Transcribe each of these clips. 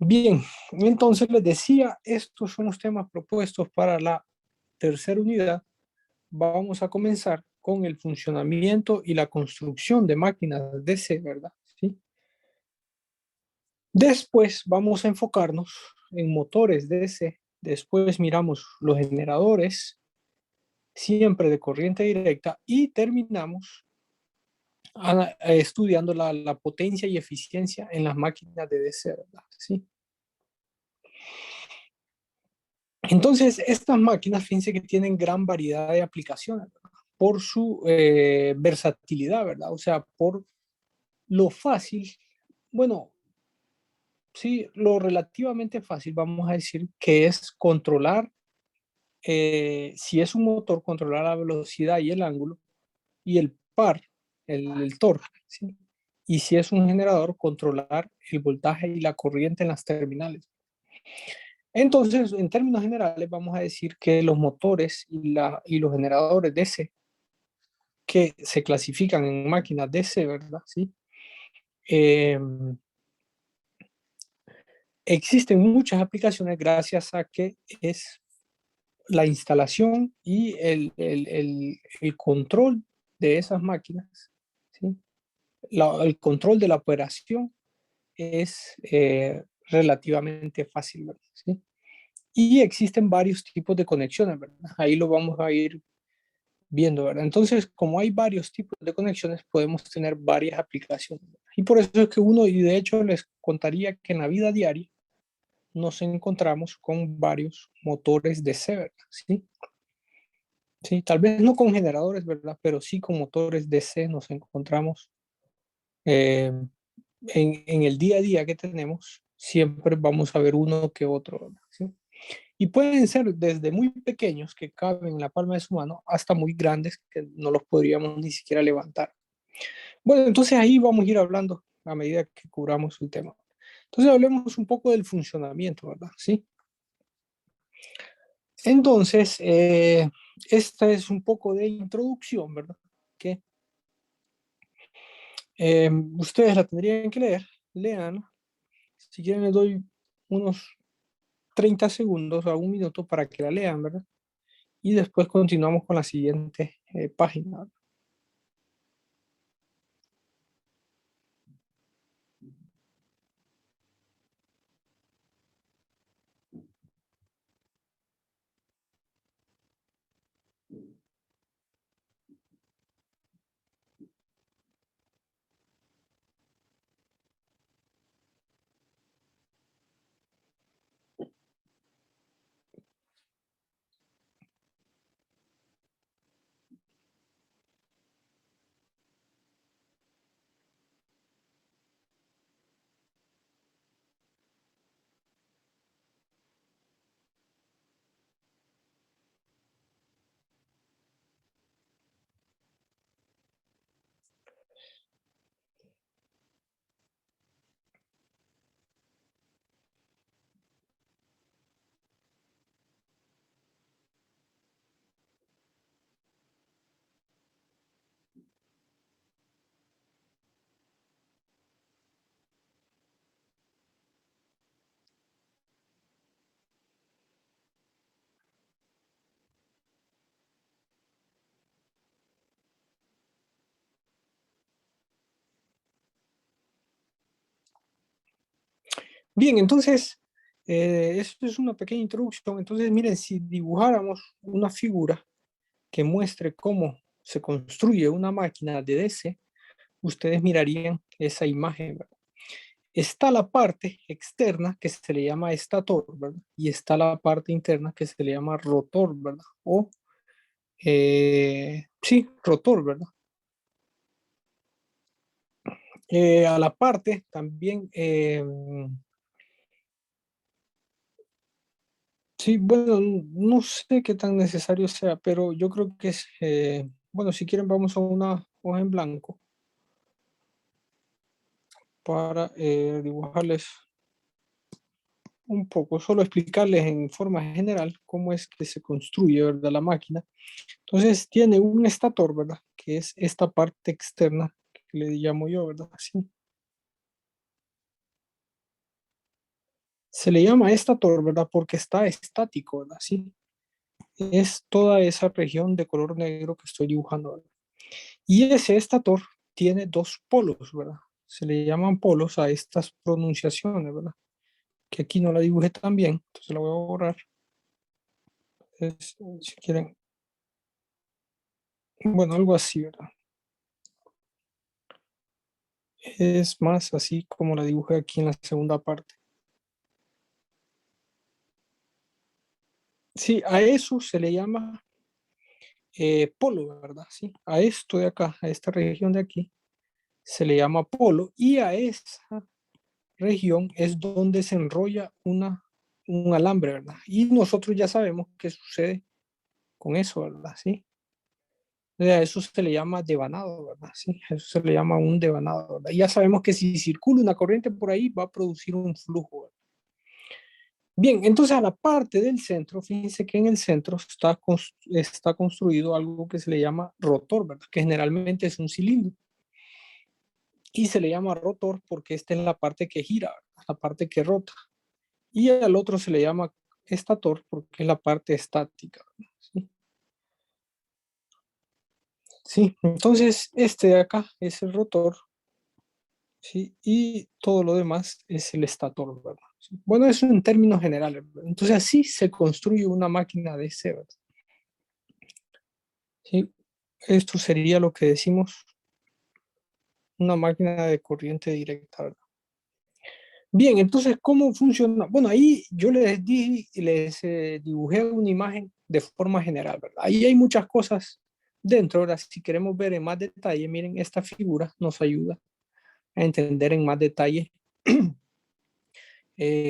Bien, entonces les decía, estos son los temas propuestos para la tercera unidad. Vamos a comenzar con el funcionamiento y la construcción de máquinas DC, ¿verdad? ¿Sí? Después vamos a enfocarnos en motores DC. Después miramos los generadores, siempre de corriente directa, y terminamos estudiando la potencia y eficiencia en las máquinas de DC, ¿verdad? ¿Sí? Entonces, estas máquinas, fíjense que tienen gran variedad de aplicaciones, ¿verdad? Por su versatilidad, ¿verdad? O sea, por lo fácil, bueno, sí, lo relativamente fácil, vamos a decir, que es controlar, si es un motor, controlar la velocidad y el ángulo, y el par, el torque, ¿sí? Y si es un generador, controlar el voltaje y la corriente en las terminales. Entonces, en términos generales, vamos a decir que los motores y los generadores DC que se clasifican en máquinas DC, ¿verdad? Sí. Eh, Existen muchas aplicaciones gracias a que es la instalación y el control de esas máquinas, ¿sí? El control de la operación es relativamente fácil, ¿verdad? ¿Sí? Y existen varios tipos de conexiones, ¿verdad? Ahí lo vamos a ir viendo, ¿verdad? Entonces, como hay varios tipos de conexiones, podemos tener varias aplicaciones, ¿verdad? Y por eso es que uno, y de hecho les contaría que en la vida diaria nos encontramos con varios motores DC, ¿verdad? ¿Sí? Sí, tal vez no con generadores, ¿verdad? Pero sí con motores DC nos encontramos eh, en el día a día que tenemos, siempre vamos a ver uno que otro, ¿verdad? ¿Sí? Y pueden ser desde muy pequeños que caben en la palma de su mano hasta muy grandes que no los podríamos ni siquiera levantar. Bueno, entonces ahí vamos a ir hablando a medida que cubramos el tema. Entonces hablemos un poco del funcionamiento, ¿verdad? Sí. Entonces, esta es un poco de introducción, ¿verdad? Que ustedes la tendrían que leer, lean. Si quieren les doy unos 30 segundos a un minuto para que la lean, ¿verdad? Y después continuamos con la siguiente página. Bien, entonces, esto es una pequeña introducción. Entonces, miren, si dibujáramos una figura que muestre cómo se construye una máquina de DC, ustedes mirarían esa imagen, ¿verdad? Está la parte externa que se le llama estator, ¿verdad? Y está la parte interna que se le llama rotor, ¿verdad? O, sí, rotor, ¿verdad? A la parte también, sí, bueno, no sé qué tan necesario sea, pero yo creo que es, bueno, si quieren vamos a una hoja en blanco para dibujarles un poco, solo explicarles en forma general cómo es que se construye, ¿verdad? La máquina. Entonces tiene un estator, ¿verdad? Que es esta parte externa que le llamo yo, ¿verdad? Así. Se le llama estator, ¿verdad? Porque está estático, ¿verdad? Sí. Es toda esa región de color negro que estoy dibujando, ¿verdad? Y ese estator tiene dos polos, ¿verdad? Se le llaman polos a estas pronunciaciones, ¿verdad? Que aquí no la dibujé tan bien, entonces la voy a borrar. Si quieren, bueno, algo así, ¿verdad? Es más así como la dibujé aquí en la segunda parte. Sí, a eso se le llama polo, ¿verdad? Sí, a esto de acá, a esta región de aquí, se le llama polo y a esa región es donde se enrolla un alambre, ¿verdad? Y nosotros ya sabemos qué sucede con eso, ¿verdad? Sí. O sea, eso se le llama devanado, ¿verdad? Sí, eso se le llama un devanado, ¿verdad? Y ya sabemos que si circula una corriente por ahí va a producir un flujo, ¿verdad? Bien, entonces a la parte del centro, fíjense que en el centro está construido algo que se le llama rotor, ¿verdad? Que generalmente es un cilindro. Y se le llama rotor porque esta es la parte que gira, ¿verdad? La parte que rota. Y al otro se le llama estator porque es la parte estática, ¿verdad? ¿Sí? Sí, entonces este de acá es el rotor, ¿sí? Y todo lo demás es el estator, ¿verdad? ¿Sí? Bueno, eso en términos generales, ¿verdad? Entonces así se construye una máquina de DC, ¿verdad? ¿Sí? Esto sería lo que decimos una máquina de corriente directa, ¿verdad? Bien, entonces, ¿cómo funciona? Bueno, ahí yo les dibujé una imagen de forma general, ¿verdad? Ahí hay muchas cosas dentro, ¿verdad? Si queremos ver en más detalle, miren, esta figura nos ayuda a entender en más detalle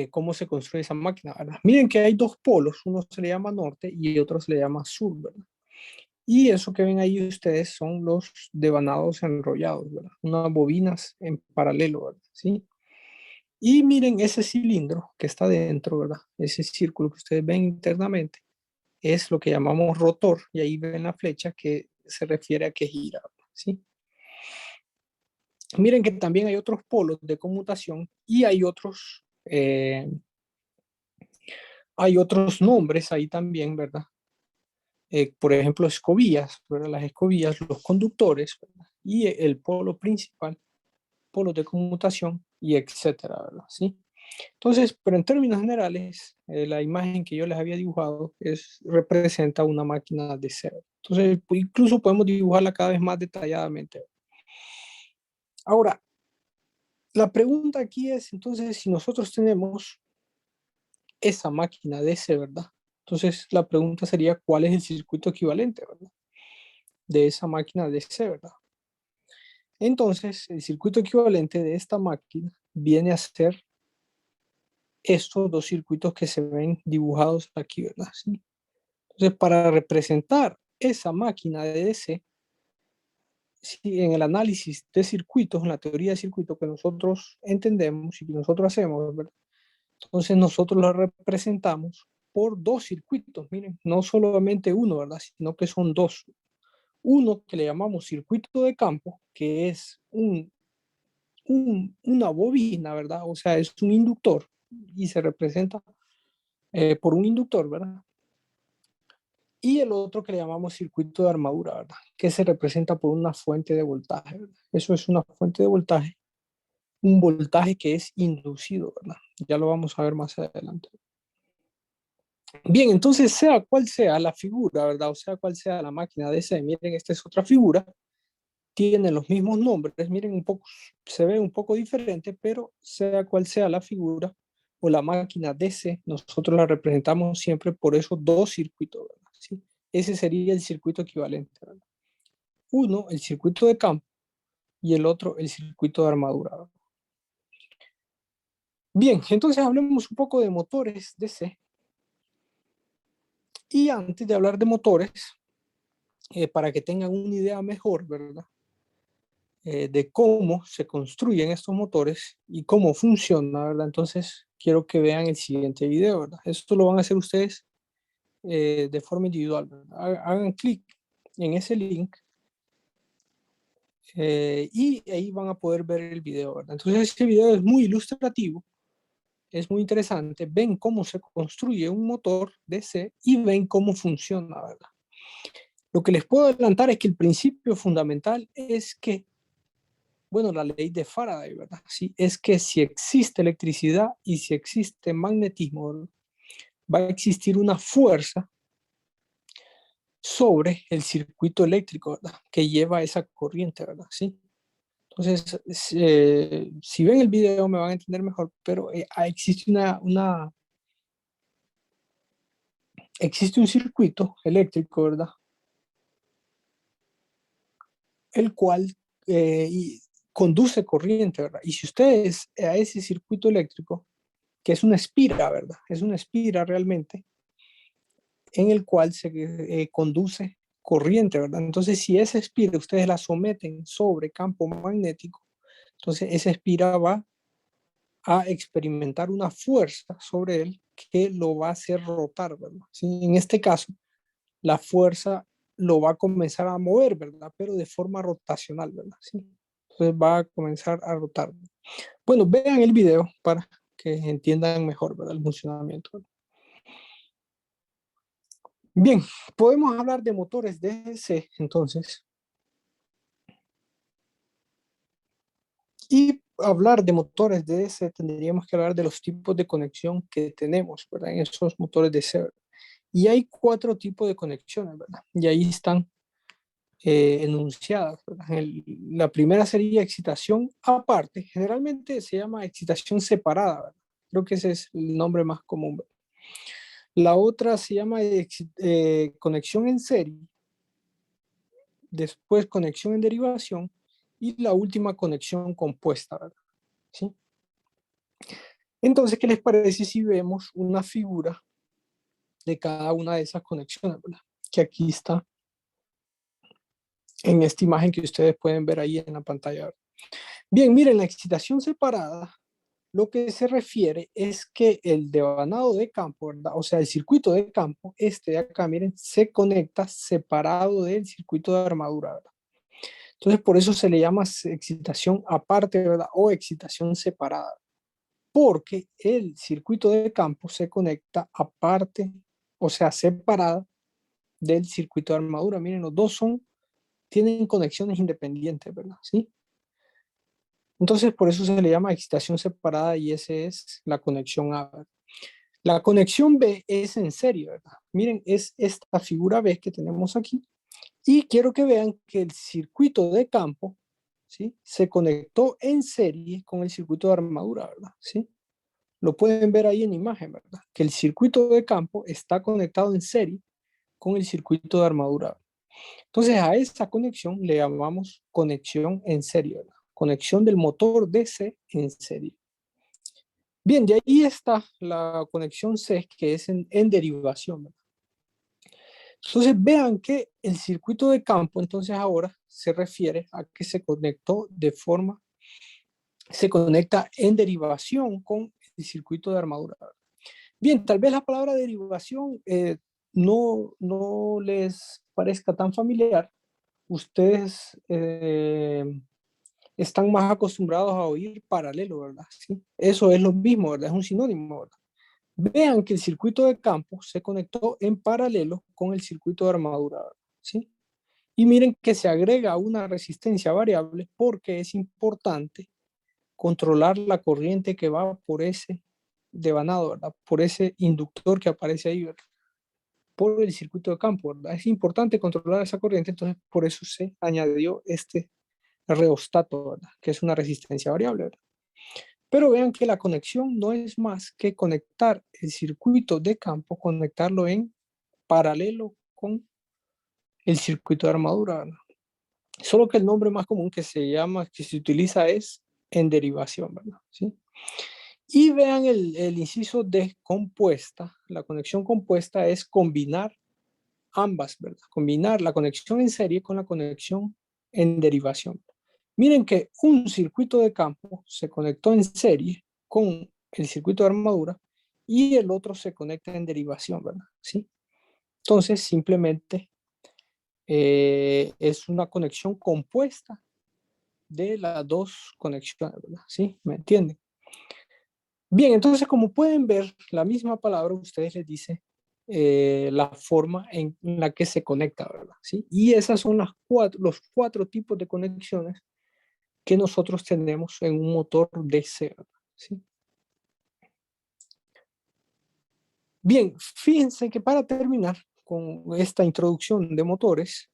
cómo se construye esa máquina, ¿verdad? Miren que hay dos polos, uno se le llama norte y otro se le llama sur, ¿verdad? Y eso que ven ahí ustedes son los devanados enrollados, ¿verdad? Unas bobinas en paralelo, ¿verdad? ¿Sí? Y miren ese cilindro que está dentro, ¿verdad? Ese círculo que ustedes ven internamente es lo que llamamos rotor y ahí ven la flecha que se refiere a que gira, ¿sí? Miren que también hay otros polos de conmutación y hay otros nombres ahí también, ¿verdad? Por ejemplo, escobillas, ¿verdad? Las escobillas, los conductores, ¿verdad? Y el polo principal, polos de conmutación y etcétera, ¿verdad? ¿Sí? Entonces, pero en términos generales, la imagen que yo les había dibujado representa una máquina de cero. Entonces, incluso podemos dibujarla cada vez más detalladamente. Ahora, la pregunta aquí es, entonces, si nosotros tenemos esa máquina de ese, ¿verdad? Entonces, la pregunta sería, ¿cuál es el circuito equivalente, ¿verdad? De esa máquina de ese, ¿verdad? Entonces, el circuito equivalente de esta máquina viene a ser estos dos circuitos que se ven dibujados aquí, ¿verdad? ¿Sí? Entonces, para representar esa máquina de DC, si en el análisis de circuitos, en la teoría de circuitos que nosotros entendemos y que nosotros hacemos, ¿verdad? Entonces nosotros la representamos por dos circuitos, miren, no solamente uno, ¿verdad? Sino que son dos. Uno que le llamamos circuito de campo, que es una bobina, ¿verdad? O sea, es un inductor y se representa por un inductor, ¿verdad? Y el otro que le llamamos circuito de armadura, ¿verdad? Que se representa por una fuente de voltaje, ¿verdad? Eso es una fuente de voltaje, un voltaje que es inducido, ¿verdad? Ya lo vamos a ver más adelante. Bien, entonces sea cual sea la figura, ¿verdad? O sea cual sea la máquina de ese, miren, esta es otra figura, tiene los mismos nombres, miren un poco, se ve un poco diferente, pero sea cual sea la figura o la máquina DC, nosotros la representamos siempre por esos dos circuitos, ¿verdad? ¿Sí? Ese sería el circuito equivalente, ¿verdad? Uno, el circuito de campo, y el otro, el circuito de armadura. Bien, entonces hablemos un poco de motores DC. Y antes de hablar de motores, para que tengan una idea mejor, ¿verdad? De cómo se construyen estos motores y cómo funciona, ¿verdad? Entonces, quiero que vean el siguiente video, ¿verdad? Esto lo van a hacer ustedes de forma individual, ¿verdad? Hagan clic en ese link y ahí van a poder ver el video, ¿verdad? Entonces, este video es muy ilustrativo es muy interesante. Ven cómo se construye un motor DC y ven cómo funciona, ¿verdad? Lo que les puedo adelantar es que el principio fundamental es que, bueno, la ley de Faraday, ¿verdad? Sí, es que si existe electricidad y si existe magnetismo, ¿verdad? Va a existir una fuerza sobre el circuito eléctrico, ¿verdad? Que lleva esa corriente, ¿verdad? Sí. Entonces, si ven el video me van a entender mejor, pero existe existe un circuito eléctrico, ¿verdad? El cual conduce corriente, ¿verdad? Y si ustedes a ese circuito eléctrico, que es una espira, ¿verdad? Es una espira realmente, en el cual se conduce corriente, ¿verdad? Entonces, si esa espira ustedes la someten sobre campo magnético, entonces esa espira va a experimentar una fuerza sobre él que lo va a hacer rotar, ¿verdad? ¿Sí? En este caso, la fuerza lo va a comenzar a mover, ¿verdad? Pero de forma rotacional, ¿verdad? ¿Sí? Entonces va a comenzar a rotar. Bueno, vean el video para que entiendan mejor, ¿verdad? El funcionamiento, ¿verdad? Bien, podemos hablar de motores DC, entonces. Y hablar de motores DC, tendríamos que hablar de los tipos de conexión que tenemos, ¿verdad? En esos motores DC, ¿verdad? Y hay 4 tipos de conexiones, ¿verdad? Y ahí están enunciadas, ¿verdad? La primera sería excitación aparte, generalmente se llama excitación separada, ¿verdad? Creo que ese es el nombre más común, ¿verdad? La otra se llama conexión en serie, después conexión en derivación y la última conexión compuesta, ¿verdad? ¿Sí? Entonces, ¿qué les parece si vemos una figura de cada una de esas conexiones, ¿verdad? Que aquí está en esta imagen que ustedes pueden ver ahí en la pantalla, ¿verdad? Bien, miren, la excitación separada lo que se refiere es que el devanado de campo, ¿verdad? O sea, el circuito de campo, este de acá, miren, se conecta separado del circuito de armadura, ¿verdad? Entonces, por eso se le llama excitación aparte, ¿verdad? O excitación separada, porque el circuito de campo se conecta aparte, o sea, separada del circuito de armadura. Miren, los dos tienen conexiones independientes, ¿verdad? ¿Sí? Entonces, por eso se le llama excitación separada y esa es la conexión A, ¿verdad? La conexión B es en serie, ¿verdad? Miren, es esta figura B que tenemos aquí. Y quiero que vean que el circuito de campo, ¿sí? Se conectó en serie con el circuito de armadura, ¿verdad? ¿Sí? Lo pueden ver ahí en imagen, ¿verdad? Que el circuito de campo está conectado en serie con el circuito de armadura. Entonces a esa conexión le llamamos conexión en serie, ¿verdad? Conexión del motor DC en serie. Bien, de ahí está la conexión C, que es en derivación, ¿verdad? Entonces vean que el circuito de campo, entonces ahora se refiere a que se conectó se conecta en derivación con el circuito de armadura. Bien, tal vez la palabra derivación no les parezca tan familiar. Ustedes están más acostumbrados a oír paralelo, ¿verdad? ¿Sí? Eso es lo mismo, ¿verdad? Es un sinónimo, ¿verdad? Vean que el circuito de campo se conectó en paralelo con el circuito de armadura, ¿sí? Y miren que se agrega una resistencia variable porque es importante controlar la corriente que va por ese devanado, ¿verdad? Por ese inductor que aparece ahí, ¿verdad? Por el circuito de campo, ¿verdad? Es importante controlar esa corriente, entonces por eso se añadió este reostato, ¿verdad? Que es una resistencia variable, ¿verdad? Pero vean que la conexión no es más que conectar el circuito de campo, conectarlo en paralelo con el circuito de armadura, ¿verdad? Solo que el nombre más común que se utiliza es en derivación, ¿verdad? ¿Sí? Y vean el inciso de compuesta. La conexión compuesta es combinar ambas, ¿verdad? Combinar la conexión en serie con la conexión en derivación. Miren que un circuito de campo se conectó en serie con el circuito de armadura y el otro se conecta en derivación, ¿verdad? ¿Sí? Entonces, simplemente es una conexión compuesta de las dos conexiones, ¿verdad? ¿Sí? ¿Me entienden? Bien, entonces como pueden ver, la misma palabra ustedes les dice la forma en la que se conecta, ¿verdad? ¿Sí? Y esas son los cuatro tipos de conexiones que nosotros tenemos en un motor DC, ¿verdad? ¿Sí? Bien, fíjense que para terminar con esta introducción de motores,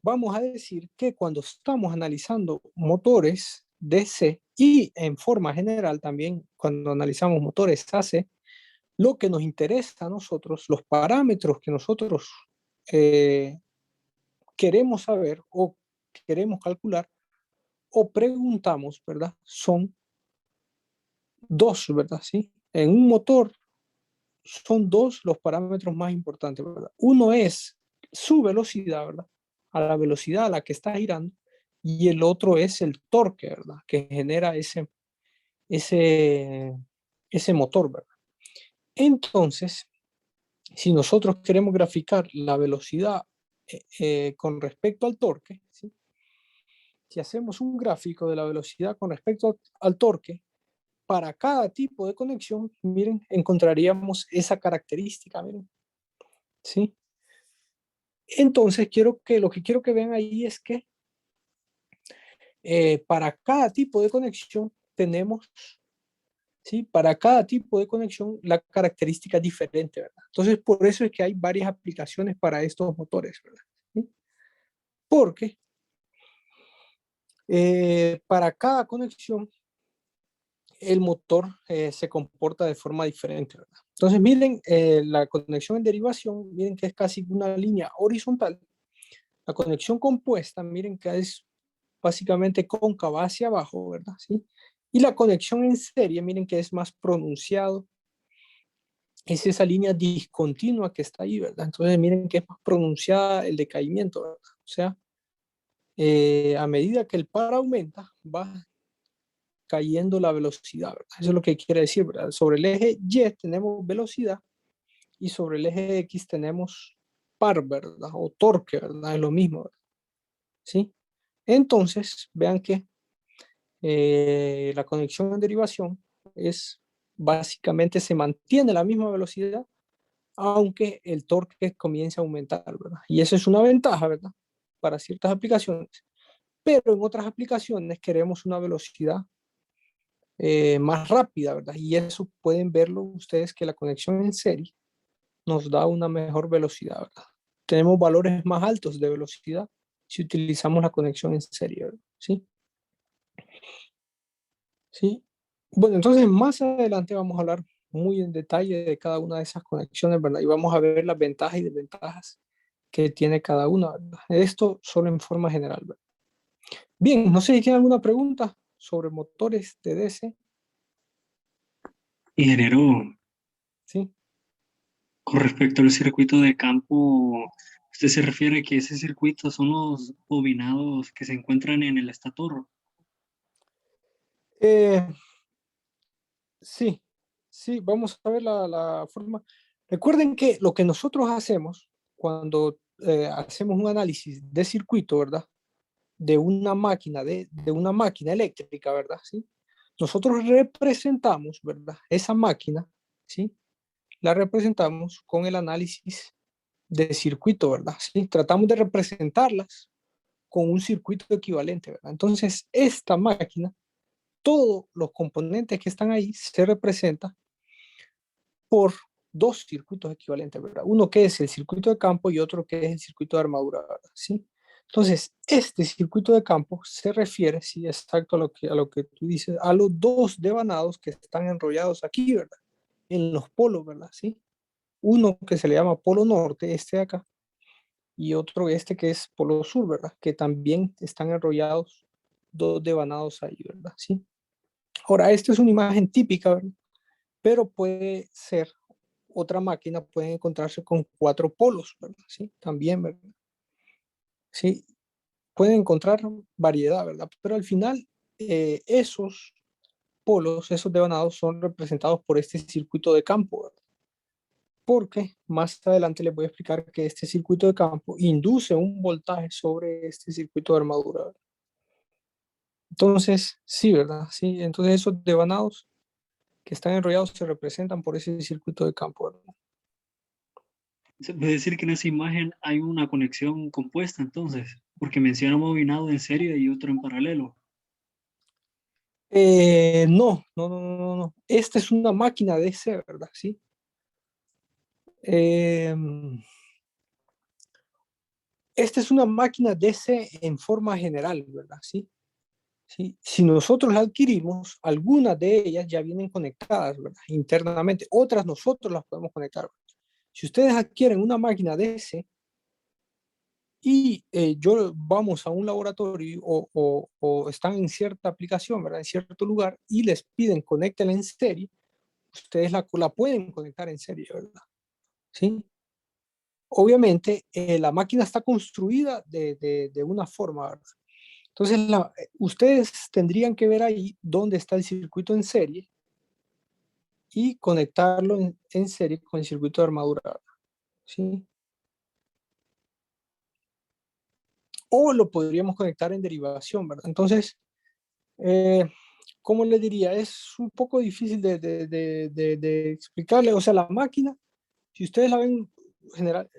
vamos a decir que cuando estamos analizando motores DC y en forma general también cuando analizamos motores AC, lo que nos interesa a nosotros, los parámetros que nosotros eh, queremos saber o queremos calcular o preguntamos, ¿verdad? Son dos, ¿verdad? ¿Sí? En un motor son dos los parámetros más importantes, ¿verdad? Uno es su velocidad, ¿verdad? A la velocidad a la que está girando, y el otro es el torque, ¿verdad? Que genera ese, ese motor, ¿verdad? Entonces, si nosotros queremos graficar la velocidad con respecto al torque, ¿sí? Si hacemos un gráfico de la velocidad con respecto al torque, para cada tipo de conexión, miren, encontraríamos esa característica, miren, ¿sí? Entonces, lo que quiero que vean ahí es que para cada tipo de conexión tenemos, ¿sí? Para cada tipo de conexión la característica es diferente, ¿verdad? Entonces, por eso es que hay varias aplicaciones para estos motores, ¿verdad? ¿Sí? Porque para cada conexión el motor se comporta de forma diferente, ¿verdad? Entonces, miren, la conexión en derivación, miren que es casi una línea horizontal. La conexión compuesta, miren que es básicamente cóncava hacia abajo, ¿verdad? ¿Sí? Y la conexión en serie, miren que es más pronunciado, es esa línea discontinua que está ahí, ¿verdad? Entonces miren que es más pronunciada el decaimiento, ¿verdad? O sea, a medida que el par aumenta, va cayendo la velocidad, ¿verdad? Eso es lo que quiere decir, ¿verdad? Sobre el eje Y tenemos velocidad y sobre el eje X tenemos par, ¿verdad? O torque, ¿verdad? Es lo mismo, ¿verdad? ¿Sí? Entonces, vean que la conexión en derivación es básicamente se mantiene la misma velocidad, aunque el torque comienza a aumentar, ¿verdad? Y eso es una ventaja, ¿verdad? Para ciertas aplicaciones. Pero en otras aplicaciones queremos una velocidad más rápida, ¿verdad? Y eso pueden verlo ustedes que la conexión en serie nos da una mejor velocidad, ¿verdad? Tenemos valores más altos de velocidad si utilizamos la conexión en serie, ¿verdad? ¿Sí? ¿Sí? Bueno, entonces más adelante vamos a hablar muy en detalle de cada una de esas conexiones, ¿verdad? Y vamos a ver las ventajas y desventajas que tiene cada una, ¿verdad? Esto solo en forma general, ¿verdad? Bien, no sé si tienen alguna pregunta sobre motores de DC, Ingeniero, ¿sí? con respecto al circuito de campo, ¿usted se refiere que ese circuito son los bobinados que se encuentran en el estator? Eh, sí, sí, vamos a ver la forma. Recuerden que lo que nosotros hacemos cuando hacemos un análisis de circuito, ¿verdad? De una máquina eléctrica, ¿verdad? ¿Sí? Nosotros representamos, ¿verdad? Esa máquina, ¿sí? La representamos con el análisis de circuito, ¿verdad? ¿Sí? Tratamos de representarlas con un circuito equivalente, ¿verdad? Entonces, esta máquina, todos los componentes que están ahí se representan por dos circuitos equivalentes, ¿verdad? Uno que es el circuito de campo y otro que es el circuito de armadura, ¿verdad? ¿Sí? Entonces, este circuito de campo se refiere, sí, exacto a lo que tú dices, a los dos devanados que están enrollados aquí, ¿verdad? En los polos, ¿verdad? ¿Sí? Uno que se le llama polo norte, este de acá, y otro este que es polo sur, ¿verdad? Que también están enrollados dos devanados ahí, ¿verdad? ¿Sí? Ahora, esta es una imagen típica, ¿verdad? Pero puede ser otra máquina, puede encontrarse con cuatro polos, ¿verdad? Sí, también, ¿verdad? Sí, pueden encontrar variedad, ¿verdad? Pero al final, esos polos, esos devanados son representados por este circuito de campo, ¿verdad? Porque más adelante les voy a explicar que este circuito de campo induce un voltaje sobre este circuito de armadura, ¿verdad? Entonces, sí, ¿verdad? Sí, entonces esos devanados que están enrollados se representan por ese circuito de campo, ¿verdad? Se puede decir que en esa imagen hay una conexión compuesta entonces, porque menciona un bobinado en serie y otro en paralelo. No. Esta es una máquina DC, ¿verdad? Sí. Eh, esta es una máquina DC en forma general, ¿verdad? Sí. Sí. Si nosotros la adquirimos, algunas de ellas ya vienen conectadas, ¿verdad? Internamente. Otras nosotros las podemos conectar. Si ustedes adquieren una máquina DC y vamos a un laboratorio o están en cierta aplicación, ¿verdad? En cierto lugar y les piden conéctela en serie, ustedes la pueden conectar en serie, ¿verdad? ¿Sí? Obviamente, la máquina está construida de una forma, ¿verdad? Entonces, ustedes tendrían que ver ahí dónde está el circuito en serie y conectarlo en serie con el circuito de armadura, ¿verdad? ¿Sí? O lo podríamos conectar en derivación, ¿verdad? Entonces, eh, ¿cómo le diría? Es un poco difícil de explicarle. O sea, la máquina, si ustedes la ven,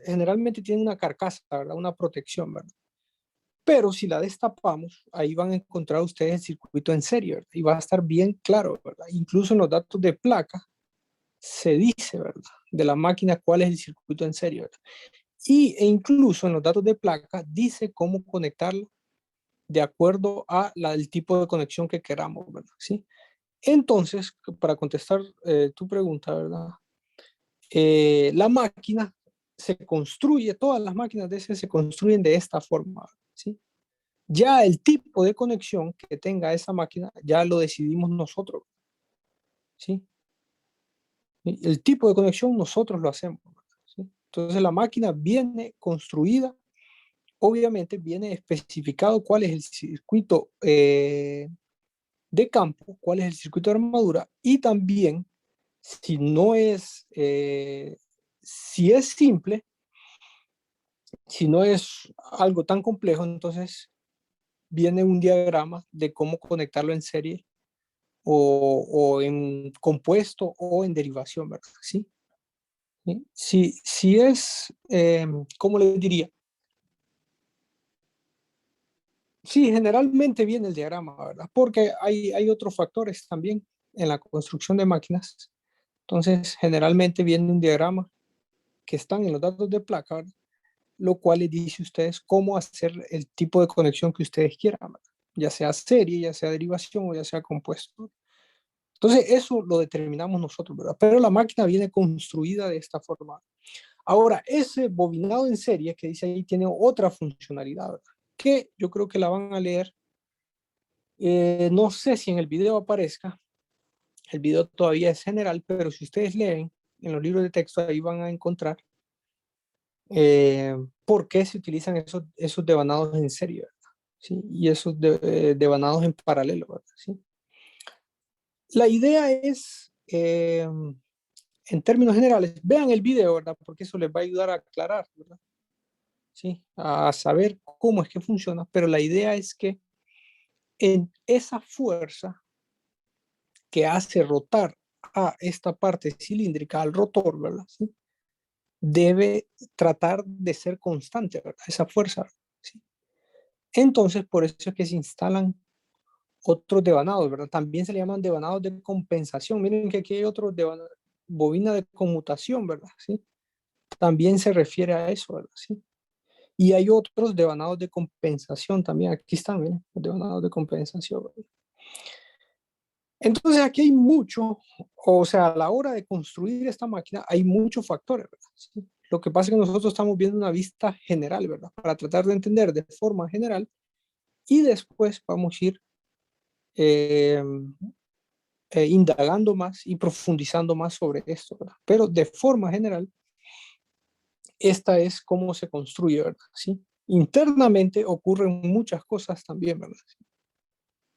generalmente tiene una carcasa, ¿verdad? Una protección, ¿verdad? Pero si la destapamos, ahí van a encontrar ustedes el circuito en serie, ¿verdad? Y va a estar bien claro, ¿verdad? Incluso en los datos de placa se dice, ¿verdad? De la máquina cuál es el circuito en serie, ¿verdad? Incluso en los datos de placa dice cómo conectarla de acuerdo a el tipo de conexión que queramos, ¿verdad? ¿Sí? Entonces, para contestar tu pregunta, ¿verdad? La máquina se construye, todas las máquinas de ese se construyen de esta forma, ¿sí? Ya el tipo de conexión que tenga esa máquina, ya lo decidimos nosotros, ¿sí? El tipo de conexión nosotros lo hacemos, ¿sí? Entonces la máquina viene construida, obviamente viene especificado cuál es el circuito de campo, cuál es el circuito de armadura y también si no es, si es simple, si no es algo tan complejo, entonces viene un diagrama de cómo conectarlo en serie o en compuesto o en derivación, ¿verdad? ¿Sí? ¿Sí? Si es, ¿cómo le diría? Sí, generalmente viene el diagrama, ¿verdad? Porque hay otros factores también en la construcción de máquinas. Entonces, generalmente viene un diagrama que están en los datos de placa, ¿verdad? Lo cual les dice a ustedes cómo hacer el tipo de conexión que ustedes quieran, ¿verdad? Ya sea serie, ya sea derivación o ya sea compuesto. Entonces, eso lo determinamos nosotros, ¿verdad? Pero la máquina viene construida de esta forma. Ahora, ese bobinado en serie que dice ahí tiene otra funcionalidad, ¿verdad? Que yo creo que la van a leer. No sé si en el video aparezca, el video todavía es general, pero si ustedes leen en los libros de texto, ahí van a encontrar por qué se utilizan esos devanados en serie, ¿verdad? ¿Sí? Y esos devanados en paralelo, ¿verdad? ¿Sí? La idea es, en términos generales, vean el video, ¿verdad? Porque eso les va a ayudar a aclarar, ¿verdad? ¿Sí? A saber cómo es que funciona, pero la idea es que en esa fuerza que hace rotar a esta parte cilíndrica, al rotor, ¿verdad? ¿Sí? Debe tratar de ser constante, ¿verdad? Esa fuerza, ¿sí? Entonces, por eso es que se instalan otros devanados, ¿verdad? También se le llaman devanados de compensación. Miren que aquí hay otro bobina de conmutación, ¿verdad? ¿Sí? También se refiere a eso, ¿verdad? ¿Sí? Y hay otros devanados de compensación también. Aquí están, miren, los devanados de compensación, ¿verdad? Entonces aquí hay mucho, o sea, a la hora de construir esta máquina hay muchos factores, ¿verdad? ¿Sí? Lo que pasa es que nosotros estamos viendo una vista general, ¿verdad? Para tratar de entender de forma general y después vamos a ir eh, indagando más y profundizando más sobre esto, ¿verdad? Pero de forma general, esta es cómo se construye, ¿verdad? ¿Sí? Internamente ocurren muchas cosas también, ¿verdad?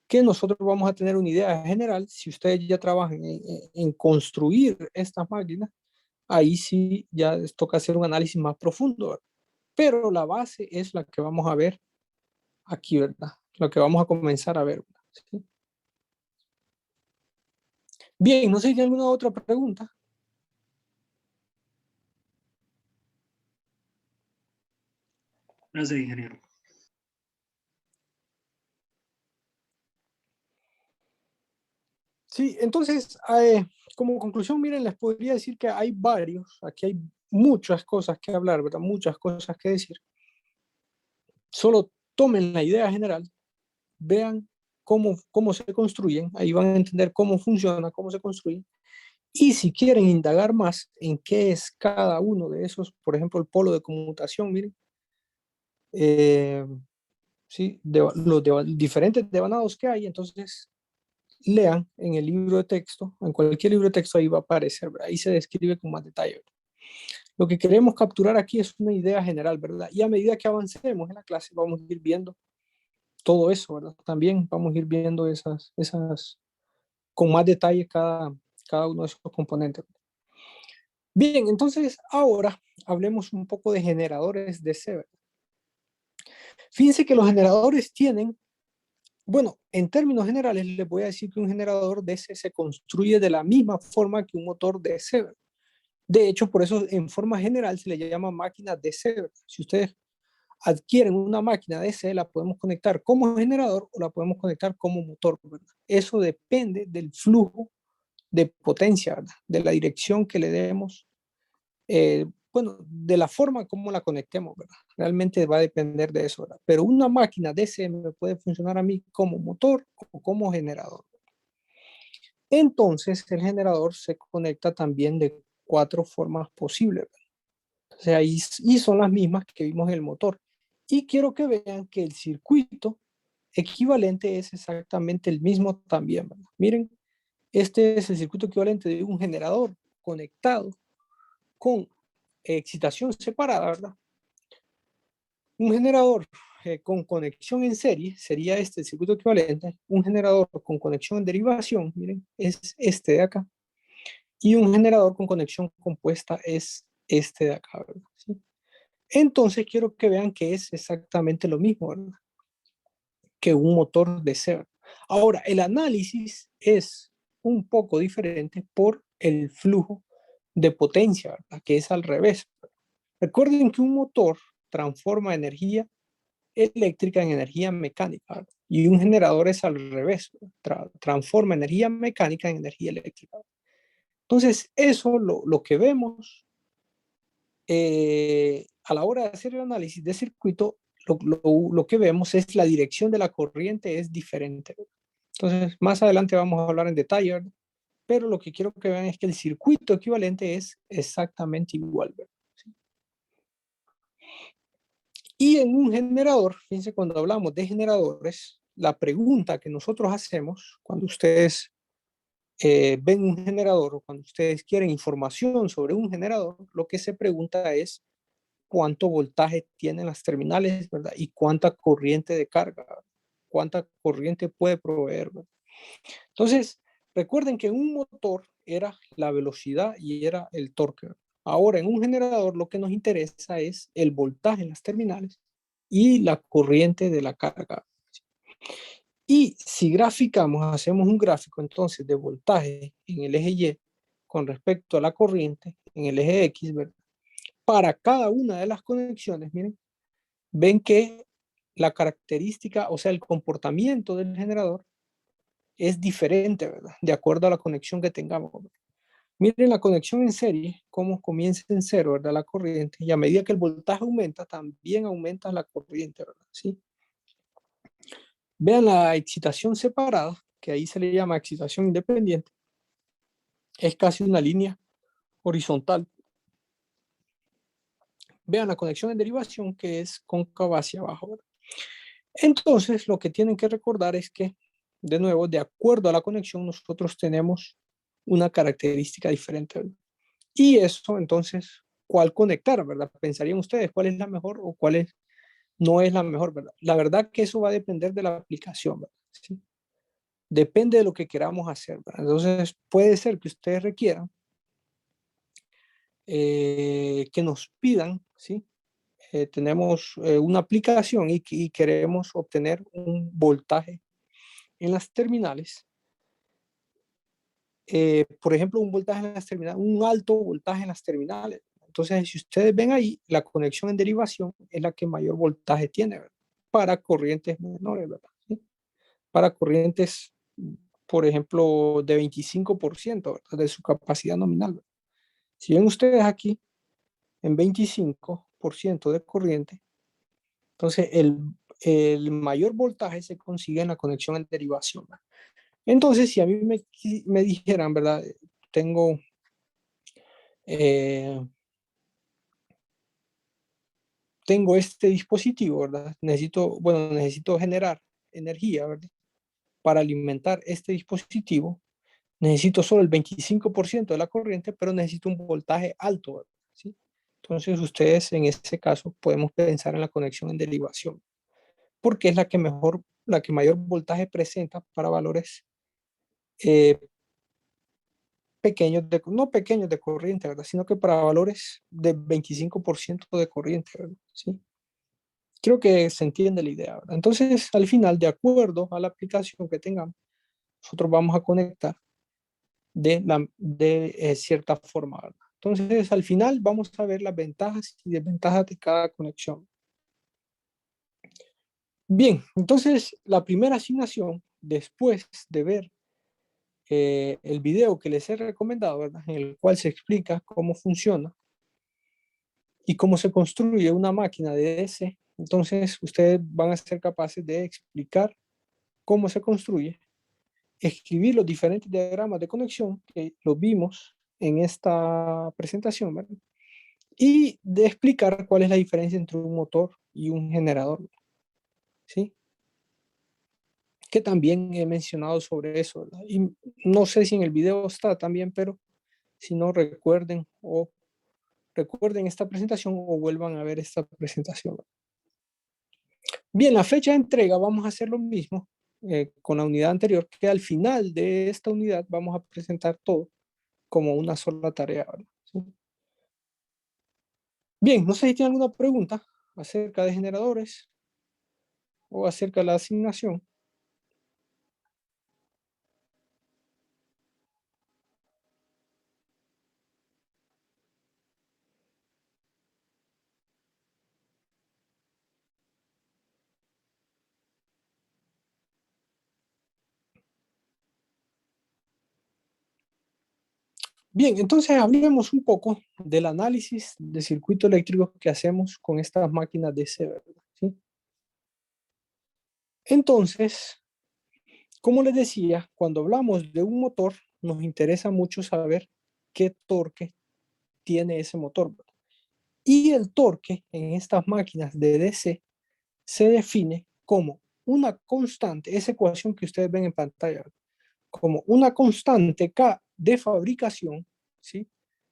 Que nosotros vamos a tener una idea general si ustedes ya trabajan en construir estas máquinas, ahí sí ya les toca hacer un análisis más profundo, ¿verdad? Pero la base es la que vamos a ver aquí, ¿verdad? Lo que vamos a comenzar a ver, ¿verdad? ¿Sí? Bien, no sé si hay alguna otra pregunta. Gracias, ingeniero. Sí, entonces, como conclusión, miren, les podría decir que hay varios, aquí hay muchas cosas que hablar, ¿verdad? Muchas cosas que decir. Solo tomen la idea general, vean cómo se construyen, ahí van a entender cómo funciona, cómo se construyen. Y si quieren indagar más en qué es cada uno de esos, por ejemplo, el polo de conmutación, miren, eh, ¿sí? Diferentes devanados que hay, entonces lean en el libro de texto, en cualquier libro de texto ahí va a aparecer, ¿verdad? Ahí se describe con más detalle, ¿verdad? Lo que queremos capturar aquí es una idea general, ¿verdad? Y a medida que avancemos en la clase vamos a ir viendo todo eso, ¿verdad? También vamos a ir viendo con más detalle cada uno de esos componentes. Bien, entonces ahora hablemos un poco de generadores de C, ¿verdad? Fíjense que los generadores tienen, bueno, en términos generales les voy a decir que un generador DC se construye de la misma forma que un motor DC, ¿verdad? De hecho, por eso en forma general se le llama máquina DC, ¿verdad? Si ustedes adquieren una máquina DC, la podemos conectar como generador o la podemos conectar como motor, ¿verdad? Eso depende del flujo de potencia, ¿verdad? De la dirección que le demos, bueno, de la forma como la conectemos, ¿verdad? Realmente va a depender de eso, ¿verdad? Pero una máquina DC me puede funcionar a mí como motor o como generador. Entonces, el generador se conecta también de 4 formas posibles, ¿verdad? O sea, y son las mismas que vimos en el motor. Y quiero que vean que el circuito equivalente es exactamente el mismo también, ¿verdad? Miren, este es el circuito equivalente de un generador conectado con excitación separada, ¿verdad? Un generador con conexión en serie sería este el circuito equivalente. Un generador con conexión en derivación, miren, es este de acá. Y un generador con conexión compuesta es este de acá, ¿verdad? ¿Sí? Entonces quiero que vean que es exactamente lo mismo, ¿verdad? Que un motor de C. Ahora, el análisis es un poco diferente por el flujo de potencia, ¿verdad? Que es al revés. Recuerden que un motor transforma energía eléctrica en energía mecánica, ¿verdad? Y un generador es al revés, transforma energía mecánica en energía eléctrica. Entonces, eso lo que vemos a la hora de hacer el análisis de circuito, lo que vemos es la dirección de la corriente es diferente. Entonces, más adelante vamos a hablar en detalle, ¿verdad? Pero lo que quiero que vean es que el circuito equivalente es exactamente igual, ¿verdad? ¿Sí? Y en un generador, fíjense, cuando hablamos de generadores, la pregunta que nosotros hacemos cuando ustedes ven un generador o cuando ustedes quieren información sobre un generador, lo que se pregunta es cuánto voltaje tienen las terminales, ¿verdad? Y cuánta corriente de carga, cuánta corriente puede proveer, ¿verdad? Entonces, recuerden que en un motor era la velocidad y era el torque. Ahora, en un generador lo que nos interesa es el voltaje en las terminales y la corriente de la carga. Y si graficamos, hacemos un gráfico entonces de voltaje en el eje Y con respecto a la corriente en el eje X, ¿verdad? Para cada una de las conexiones, miren, ven que la característica, o sea, el comportamiento del generador es diferente, ¿verdad? De acuerdo a la conexión que tengamos, ¿verdad? Miren la conexión en serie, cómo comienza en cero, ¿verdad? La corriente, y a medida que el voltaje aumenta, también aumenta la corriente, ¿verdad? ¿Sí? Vean la excitación separada, que ahí se le llama excitación independiente, es casi una línea horizontal. Vean la conexión en derivación, que es cóncava hacia abajo, ¿verdad? Entonces, lo que tienen que recordar es que, de nuevo, de acuerdo a la conexión, nosotros tenemos una característica diferente, ¿verdad? Y eso, entonces, ¿cuál conectar, verdad? Pensarían ustedes cuál es la mejor o cuál no es la mejor, ¿verdad? La verdad que eso va a depender de la aplicación, ¿verdad? ¿Sí? Depende de lo que queramos hacer, ¿verdad? Entonces, puede ser que ustedes requieran que nos pidan, ¿sí? Tenemos una aplicación y queremos obtener un voltaje en las terminales por ejemplo, un voltaje en las terminales, un alto voltaje en las terminales. Entonces, si ustedes ven ahí, la conexión en derivación es la que mayor voltaje tiene, ¿verdad? Para corrientes menores, ¿verdad? ¿Sí? Para corrientes, por ejemplo, de 25%, ¿verdad? De su capacidad nominal, ¿verdad? Si ven ustedes aquí, en 25% de corriente, entonces el mayor voltaje se consigue en la conexión en derivación, ¿verdad? Entonces, si a mí me dijeran, ¿verdad? Tengo eh, tengo este dispositivo, ¿verdad? Necesito generar energía, ¿verdad? Para alimentar este dispositivo, necesito solo el 25% de la corriente, pero necesito un voltaje alto, ¿verdad? ¿Sí? Entonces, ustedes en ese caso podemos pensar en la conexión en derivación, porque es la que mayor voltaje presenta para valores eh, pequeños, no pequeños de corriente, ¿verdad? Sino que para valores de 25% de corriente, ¿verdad? ¿Sí? Creo que se entiende la idea, ¿verdad? Entonces, al final, de acuerdo a la aplicación que tengamos, nosotros vamos a conectar de cierta forma, ¿verdad? Entonces, al final vamos a ver las ventajas y desventajas de cada conexión. Bien, entonces la primera asignación, después de ver el video que les he recomendado, ¿verdad? En el cual se explica cómo funciona y cómo se construye una máquina de DC, entonces ustedes van a ser capaces de explicar cómo se construye, escribir los diferentes diagramas de conexión que lo vimos en esta presentación, ¿verdad? Y de explicar cuál es la diferencia entre un motor y un generador, ¿sí? Que también he mencionado sobre eso, ¿verdad? Y no sé si en el video está también, pero si no recuerden esta presentación o vuelvan a ver esta presentación. Bien, la fecha de entrega vamos a hacer lo mismo con la unidad anterior, que al final de esta unidad vamos a presentar todo como una sola tarea, ¿verdad? ¿Sí? Bien, no sé si tienen alguna pregunta acerca de generadores o acerca de la asignación. Bien, entonces hablemos un poco del análisis de circuito eléctrico que hacemos con estas máquinas DC, ¿verdad? ¿Sí? Entonces, como les decía, cuando hablamos de un motor, nos interesa mucho saber qué torque tiene ese motor, ¿verdad? Y el torque en estas máquinas de DC se define como una constante, esa ecuación que ustedes ven en pantalla, ¿verdad? Como una constante K de fabricación, ¿sí?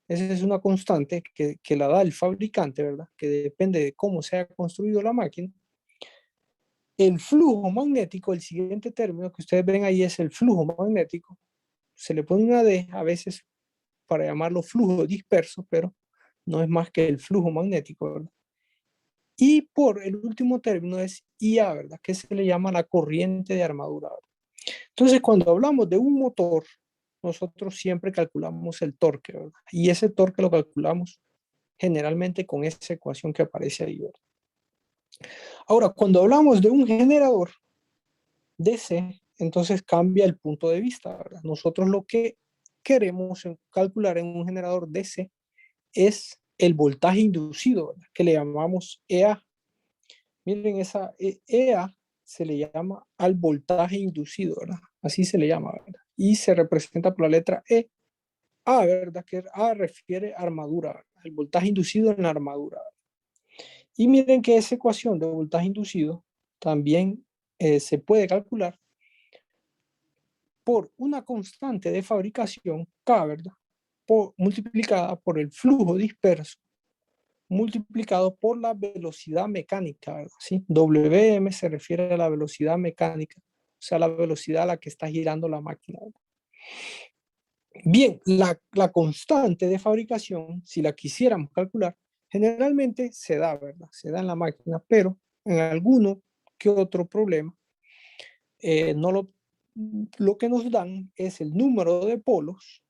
Esa es una constante que la da el fabricante, ¿verdad? Que depende de cómo se haya construido la máquina. El flujo magnético, el siguiente término que ustedes ven ahí es el flujo magnético. Se le pone una D a veces para llamarlo flujo disperso, pero no es más que el flujo magnético, ¿verdad? Y por el último término es IA, ¿verdad? Que se le llama la corriente de armadura, ¿verdad? Entonces, cuando hablamos de un motor, nosotros siempre calculamos el torque, ¿verdad? Y ese torque lo calculamos generalmente con esa ecuación que aparece ahí, ¿verdad? Ahora, cuando hablamos de un generador DC, entonces cambia el punto de vista, ¿verdad? Nosotros lo que queremos calcular en un generador DC es el voltaje inducido, ¿verdad? Que le llamamos EA. Miren, esa EA se le llama al voltaje inducido, ¿verdad? Así se le llama, ¿verdad? Y se representa por la letra E. A, ¿verdad? Que A refiere a armadura, ¿verdad? El voltaje inducido en la armadura. Y miren que esa ecuación de voltaje inducido también se puede calcular por una constante de fabricación K, ¿verdad? Multiplicada por el flujo disperso, multiplicado por la velocidad mecánica, ¿verdad? ¿Sí? WM se refiere a la velocidad mecánica, o sea, la velocidad a la que está girando la máquina, ¿verdad? Bien, la constante de fabricación, si la quisiéramos calcular, generalmente se da, ¿verdad? Se da en la máquina, pero en alguno que otro problema no lo lo que nos dan es el número de polos,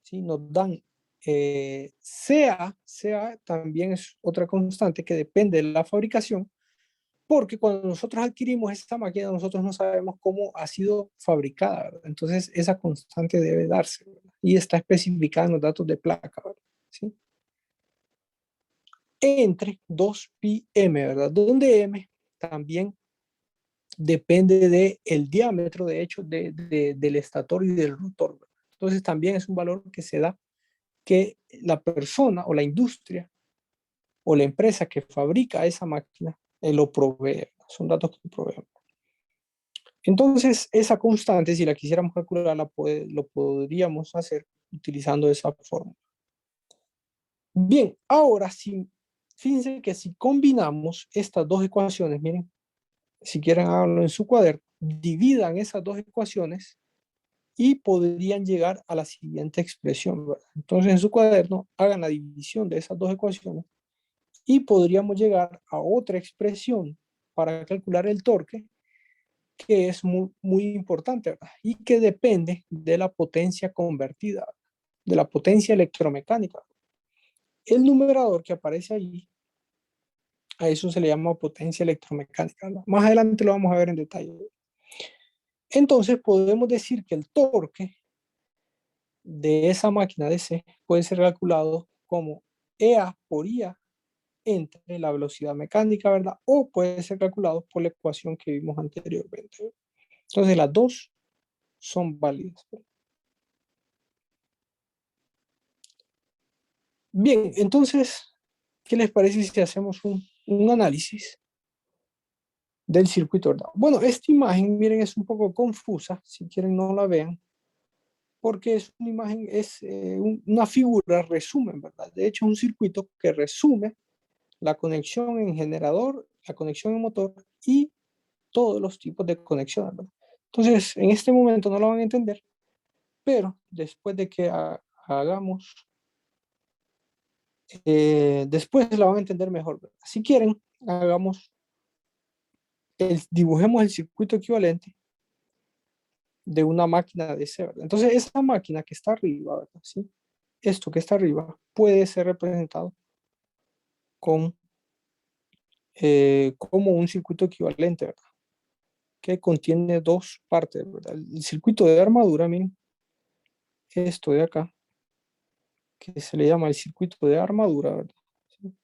¿sí? Nos dan CA también es otra constante que depende de la fabricación, porque cuando nosotros adquirimos esta máquina, nosotros no sabemos cómo ha sido fabricada, ¿verdad? Entonces esa constante debe darse, ¿verdad? Y está especificada en los datos de placa, ¿verdad? ¿Sí? Entre 2πm, ¿verdad? Donde m también depende del diámetro, de hecho, del estator y del rotor, ¿verdad? Entonces también es un valor que se da que la persona o la industria o la empresa que fabrica esa máquina lo provee. Son datos que proveen. Entonces, esa constante, si la quisiéramos calcular, lo podríamos hacer utilizando esa fórmula. Bien, ahora sí, fíjense que si combinamos estas dos ecuaciones, miren, si quieren háganlo en su cuaderno, dividan esas dos ecuaciones y podrían llegar a la siguiente expresión, ¿verdad? Entonces, en su cuaderno, hagan la división de esas dos ecuaciones y podríamos llegar a otra expresión para calcular el torque que es muy, muy importante, ¿verdad? Y que depende de la potencia convertida, de la potencia electromecánica. El numerador que aparece ahí, a eso se le llama potencia electromecánica, ¿no? Más adelante lo vamos a ver en detalle. Entonces podemos decir que el torque de esa máquina DC puede ser calculado como EA por IA entre la velocidad mecánica, ¿verdad? O puede ser calculado por la ecuación que vimos anteriormente. Entonces las dos son válidas. Bien, entonces, ¿qué les parece si hacemos un análisis del circuito, ¿verdad? Bueno, esta imagen, miren, es un poco confusa, si quieren no la vean, porque es una imagen, es una figura resumen, ¿verdad? De hecho, es un circuito que resume la conexión en generador, la conexión en motor y todos los tipos de conexiones, ¿verdad? Entonces, en este momento no lo van a entender, pero después de que hagamos, después la van a entender mejor, ¿verdad? Si quieren, hagamos dibujemos el circuito equivalente de una máquina de C, ¿verdad? Entonces, esa máquina que está arriba, ¿verdad? ¿Sí? Esto que está arriba puede ser representado con, como un circuito equivalente, ¿verdad? Que contiene dos partes, ¿verdad? El circuito de armadura, miren, esto de acá, que se le llama el circuito de armadura, ¿verdad? ¿Sí?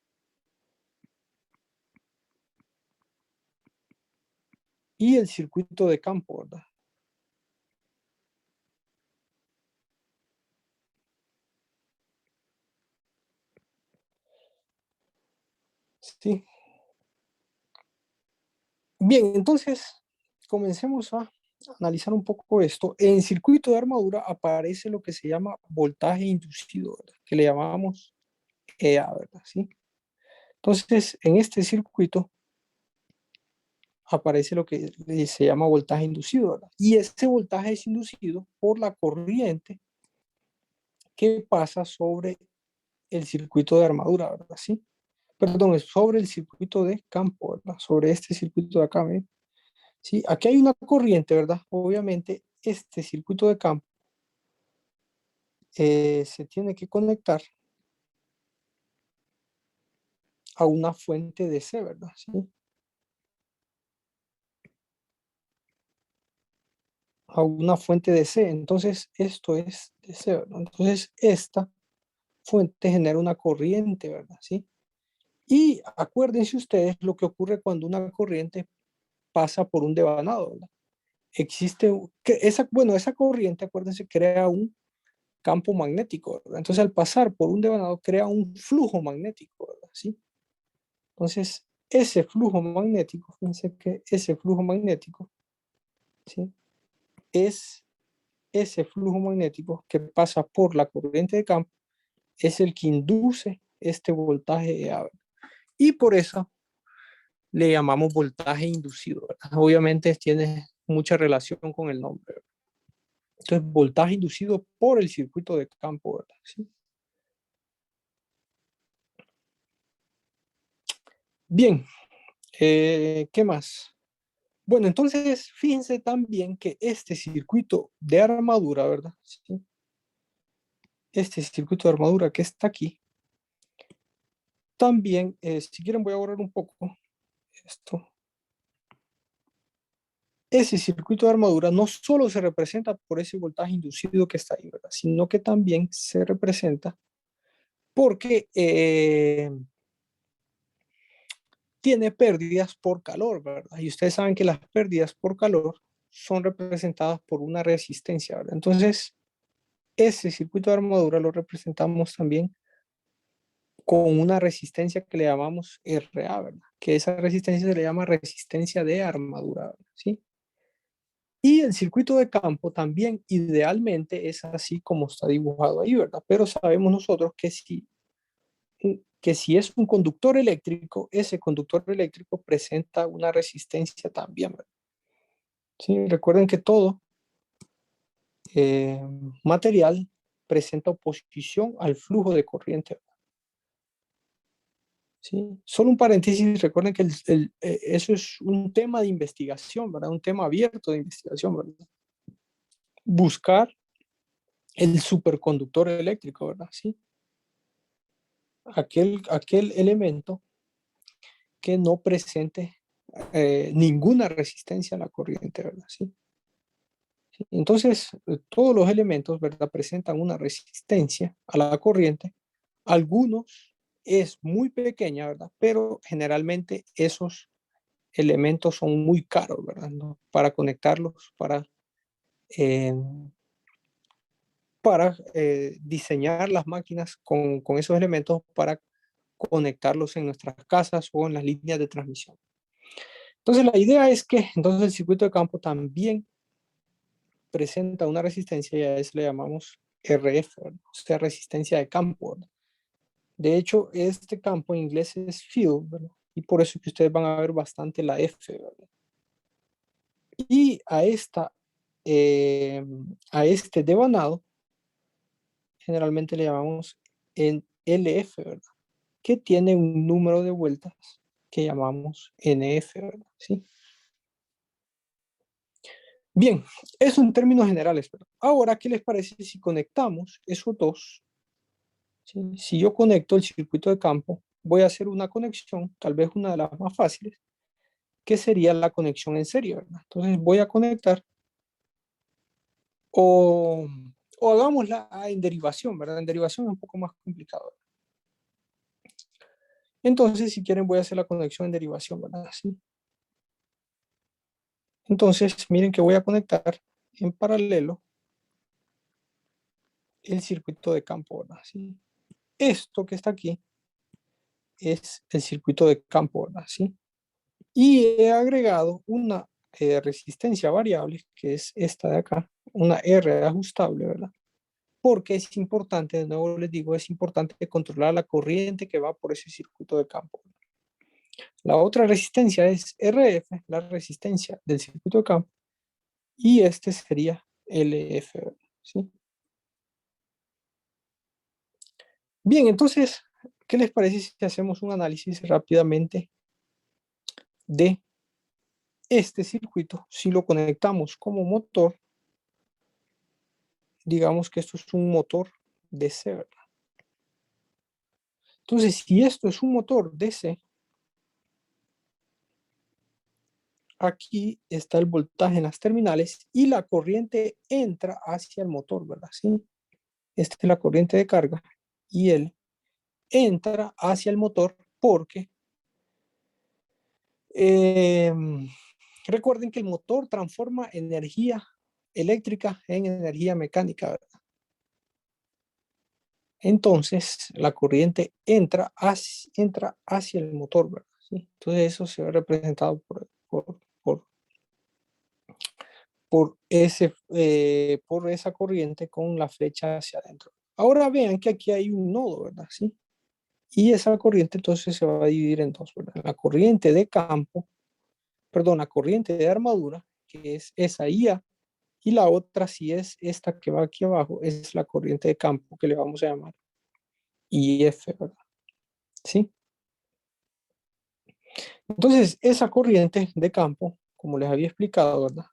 Y el circuito de campo, ¿verdad? Sí. Bien, entonces comencemos a analizar un poco esto. En circuito de armadura aparece lo que se llama voltaje inducido, ¿verdad? Que le llamamos EA, ¿verdad? ¿Sí? Entonces, en este circuito aparece lo que se llama voltaje inducido, ¿verdad? Y ese voltaje es inducido por la corriente que pasa sobre el circuito de armadura, ¿verdad? ¿Sí? Perdón, es sobre el circuito de campo, ¿verdad? Sobre este circuito de acá, ¿ven? Sí, aquí hay una corriente, ¿verdad? Obviamente, este circuito de campo se tiene que conectar a una fuente de C, ¿verdad? ¿Sí? A una fuente de C. Entonces, esto es de C, ¿verdad? Entonces, esta fuente genera una corriente, ¿verdad? ¿Sí? Y acuérdense ustedes lo que ocurre cuando una corriente pasa por un devanado, ¿verdad? Existe, bueno, esa corriente, acuérdense, crea un campo magnético, ¿verdad? Entonces, al pasar por un devanado, crea un flujo magnético, ¿verdad? ¿Sí? Entonces, ese flujo magnético, fíjense que ese flujo magnético, ¿sí? Es ese flujo magnético que pasa por la corriente de campo, es el que induce este voltaje EA. Y por eso le llamamos voltaje inducido, ¿verdad? Obviamente tiene mucha relación con el nombre, ¿verdad? Entonces, voltaje inducido por el circuito de campo, ¿verdad? ¿Sí? Bien, ¿qué más? Bueno, entonces fíjense también que este circuito de armadura, ¿verdad? ¿Sí? Este circuito de armadura que está aquí, también, si quieren voy a borrar un poco esto. Ese circuito de armadura no solo se representa por ese voltaje inducido que está ahí, ¿verdad? Sino que también se representa porque tiene pérdidas por calor, ¿verdad? Y ustedes saben que las pérdidas por calor son representadas por una resistencia, ¿verdad? Entonces, ese circuito de armadura lo representamos también con una resistencia que le llamamos RA, ¿verdad? Que esa resistencia se le llama resistencia de armadura, ¿verdad? ¿Sí? Y el circuito de campo también idealmente es así como está dibujado ahí, ¿verdad? Pero sabemos nosotros que si es un conductor eléctrico, ese conductor eléctrico presenta una resistencia también, ¿verdad? Sí, recuerden que todo eh, material presenta oposición al flujo de corriente, ¿verdad? Sí, solo un paréntesis, recuerden que eso es un tema de investigación, ¿verdad? Un tema abierto de investigación, ¿verdad? Buscar el superconductor eléctrico, ¿verdad? Sí, aquel elemento que no presente ninguna resistencia a la corriente, ¿verdad? Sí. Entonces, todos los elementos, ¿verdad? Presentan una resistencia a la corriente. Algunos es muy pequeña, ¿verdad? Pero generalmente esos elementos son muy caros, ¿verdad? ¿No? Para conectarlos, eh, para diseñar las máquinas con esos elementos para conectarlos en nuestras casas o en las líneas de transmisión. Entonces la idea es que entonces el circuito de campo también presenta una resistencia y a eso le llamamos RF, ¿verdad? O sea, resistencia de campo, ¿verdad? De hecho, este campo en inglés es field, ¿verdad? Y por eso que ustedes van a ver bastante la F, ¿verdad? Y a este devanado generalmente le llamamos en LF, ¿verdad? Que tiene un número de vueltas que llamamos NF, ¿verdad? ¿Sí? Bien, eso en términos generales, ¿verdad? Ahora, ¿qué les parece si conectamos esos dos? ¿Sí? Si yo conecto el circuito de campo, voy a hacer una conexión, tal vez una de las más fáciles, que sería la conexión en serie, ¿verdad? Entonces voy a conectar o, o hagámosla en derivación, ¿verdad? En derivación es un poco más complicado. Entonces, si quieren, voy a hacer la conexión en derivación, ¿verdad? Así. Entonces, miren que voy a conectar en paralelo el circuito de campo, ¿verdad? ¿Sí? Esto que está aquí es el circuito de campo, ¿verdad? ¿Sí? Y he agregado una resistencia variable, que es esta de acá, una R ajustable, ¿verdad? Porque es importante, de nuevo les digo, es importante controlar la corriente que va por ese circuito de campo. La otra resistencia es RF, la resistencia del circuito de campo, y este sería LF, ¿verdad? ¿Sí? Bien, entonces, ¿qué les parece si hacemos un análisis rápidamente de este circuito? Si lo conectamos como motor, digamos que esto es un motor DC, ¿verdad? Entonces, si esto es un motor DC, aquí está el voltaje en las terminales y la corriente entra hacia el motor, ¿verdad? Sí, esta es la corriente de carga y él entra hacia el motor porque eh, recuerden que el motor transforma energía eléctrica en energía mecánica, ¿verdad? Entonces la corriente entra hacia el motor, ¿verdad? ¿Sí? Entonces eso se ve representado por esa corriente con la flecha hacia adentro. Ahora vean que aquí hay un nodo, ¿verdad? ¿Sí? Y esa corriente entonces se va a dividir en dos, ¿verdad? La corriente de campo, perdón, la corriente de armadura, que es esa IA, y la otra, si es esta que va aquí abajo, es la corriente de campo que le vamos a llamar IF, ¿verdad? ¿Sí? Entonces, esa corriente de campo, como les había explicado, ¿verdad?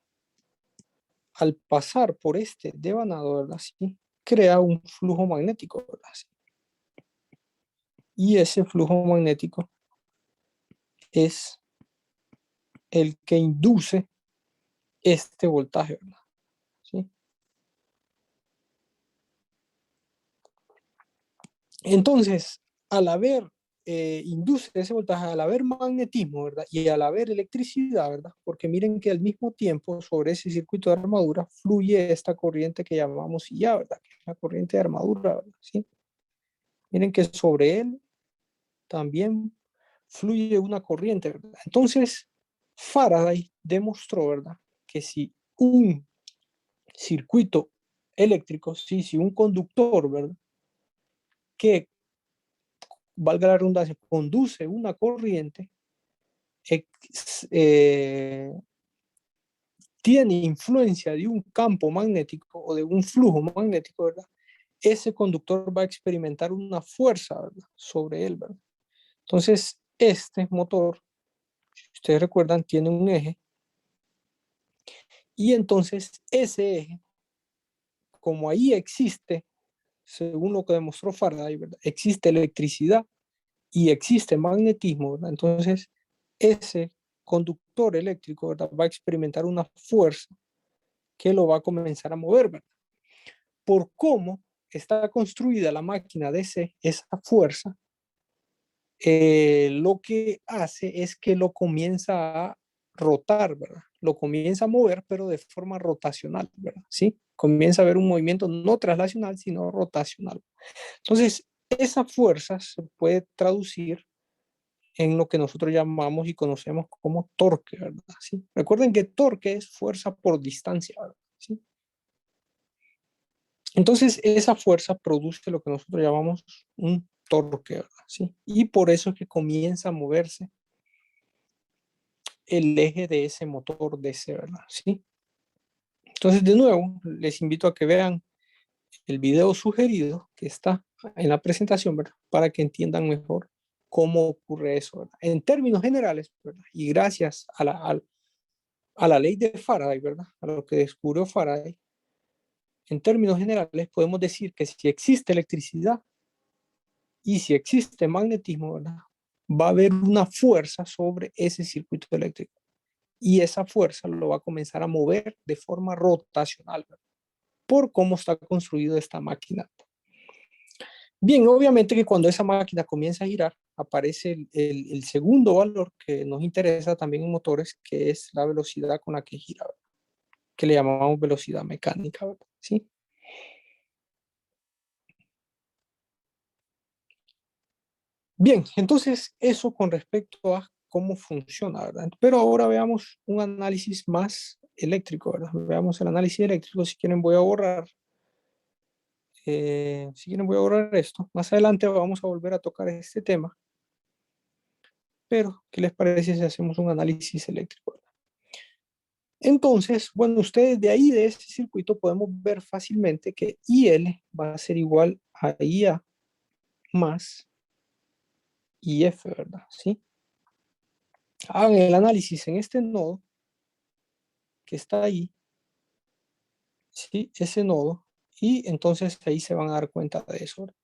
Al pasar por este devanado, ¿verdad? ¿Sí? Crea un flujo magnético, ¿verdad? ¿Sí? Y ese flujo magnético es el que induce este voltaje, ¿verdad? ¿Sí? Entonces, al haber induce ese voltaje, al haber magnetismo, ¿verdad? Y al haber electricidad, ¿verdad? Porque miren que al mismo tiempo sobre ese circuito de armadura fluye esta corriente que llamamos IA, ¿verdad? Que es la corriente de armadura, ¿verdad? ¿Sí? Miren que sobre él también fluye una corriente, ¿verdad? Entonces, Faraday demostró, ¿verdad? Que si un circuito eléctrico, sí, si un conductor, ¿verdad? Que, valga la redundancia, conduce una corriente, eh, tiene influencia de un campo magnético o de un flujo magnético, ¿verdad? Ese conductor va a experimentar una fuerza, ¿verdad? Sobre él, ¿verdad? Entonces, este motor, si ustedes recuerdan, tiene un eje y entonces ese eje, como ahí existe, según lo que demostró Faraday, ¿verdad? Existe electricidad y existe magnetismo, ¿verdad? Entonces, ese conductor eléctrico, ¿verdad? Va a experimentar una fuerza que lo va a comenzar a mover, ¿verdad? Por cómo está construida la máquina de esa fuerza, lo que hace es que lo comienza a rotar, ¿verdad? Lo comienza a mover, pero de forma rotacional, ¿verdad? ¿Sí? Comienza a haber un movimiento no traslacional, sino rotacional. Entonces, esa fuerza se puede traducir en lo que nosotros llamamos y conocemos como torque, ¿verdad? ¿Sí? Recuerden que torque es fuerza por distancia, ¿verdad? ¿Sí? Entonces, esa fuerza produce lo que nosotros llamamos un torque, ¿verdad? ¿Sí? Y por eso es que comienza a moverse el eje de ese motor de ese, ¿verdad? ¿Sí? Entonces, de nuevo, les invito a que vean el video sugerido que está en la presentación, ¿verdad? Para que entiendan mejor cómo ocurre eso, ¿verdad? En términos generales, ¿verdad? Y gracias a la ley de Faraday, ¿verdad? A lo que descubrió Faraday, en términos generales podemos decir que si existe electricidad y si existe magnetismo, ¿verdad? Va a haber una fuerza sobre ese circuito eléctrico y esa fuerza lo va a comenzar a mover de forma rotacional, ¿verdad? Por cómo está construido esta máquina. Bien, obviamente que cuando esa máquina comienza a girar, aparece el segundo valor que nos interesa también en motores, que es la velocidad con la que gira, ¿verdad? Que le llamamos velocidad mecánica, ¿verdad? ¿Sí? Bien, entonces eso con respecto a cómo funciona, ¿verdad? Pero ahora veamos un análisis más eléctrico, ¿verdad? Veamos el análisis eléctrico. Si quieren voy a borrar, si quieren voy a borrar esto. Más adelante vamos a volver a tocar este tema, pero ¿qué les parece si hacemos un análisis eléctrico, ¿verdad? Entonces, bueno, ustedes de ahí, de este circuito, podemos ver fácilmente que IL va a ser igual a IA más IF, ¿verdad? ¿Sí? Hagan el análisis en este nodo que está ahí, ¿sí? Ese nodo, y entonces ahí se van a dar cuenta de eso, ¿verdad?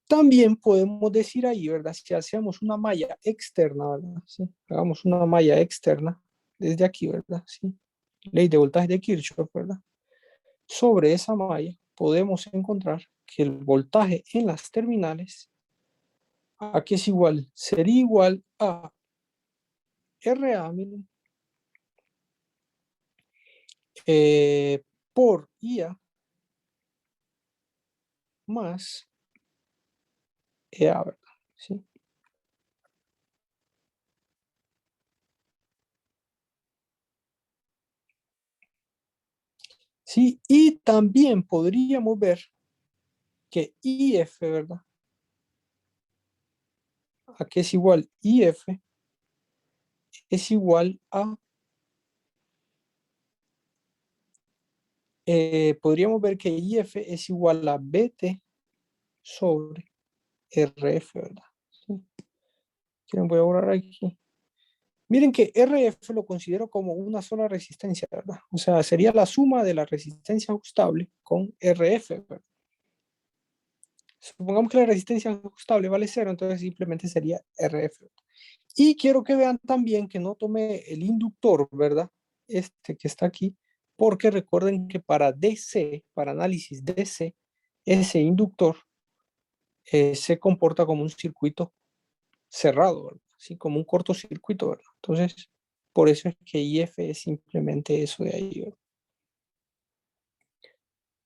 También podemos decir ahí, ¿verdad? Si hacemos una malla externa, ¿verdad? ¿Sí? Hagamos una malla externa desde aquí, ¿verdad? ¿Sí? Ley de voltaje de Kirchhoff, ¿verdad? Sobre esa malla podemos encontrar que el voltaje en las terminales, aquí es igual, sería igual a RA por IA más EA, ¿verdad? ¿Sí? Sí, y también podríamos ver que IF, ¿verdad? Aquí es igual IF es igual a, podríamos ver que IF es igual a BT sobre RF, ¿verdad? ¿Sí? Voy a borrar aquí. Miren que RF lo considero como una sola resistencia, ¿verdad? O sea, sería la suma de la resistencia ajustable con RF, ¿verdad? Supongamos que la resistencia ajustable vale cero, entonces simplemente sería RF. Y quiero que vean también que no tomé el inductor, ¿verdad? Este que está aquí, porque recuerden que para DC, para análisis DC, ese inductor se comporta como un circuito cerrado, ¿verdad? Así como un cortocircuito, ¿verdad? Entonces, por eso es que IF es simplemente eso de ahí, ¿verdad?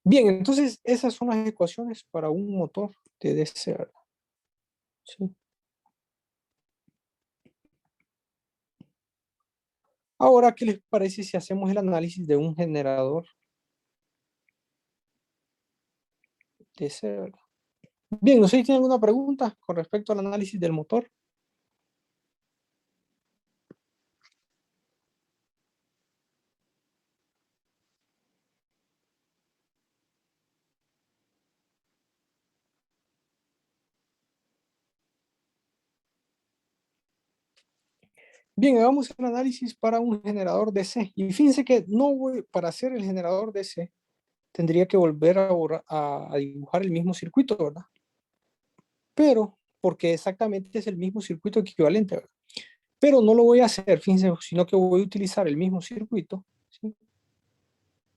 Bien, entonces esas son las ecuaciones para un motor de DC, ¿verdad? Sí. Ahora, ¿qué les parece si hacemos el análisis de un generador DC, ¿verdad? Bien, no sé si tienen alguna pregunta con respecto al análisis del motor. Bien, hagamos el análisis para un generador DC. Y fíjense que no voy, para hacer el generador DC, tendría que volver a dibujar el mismo circuito, ¿verdad? Pero, porque exactamente es el mismo circuito equivalente, ¿verdad? Pero no lo voy a hacer, fíjense, sino que voy a utilizar el mismo circuito, ¿sí?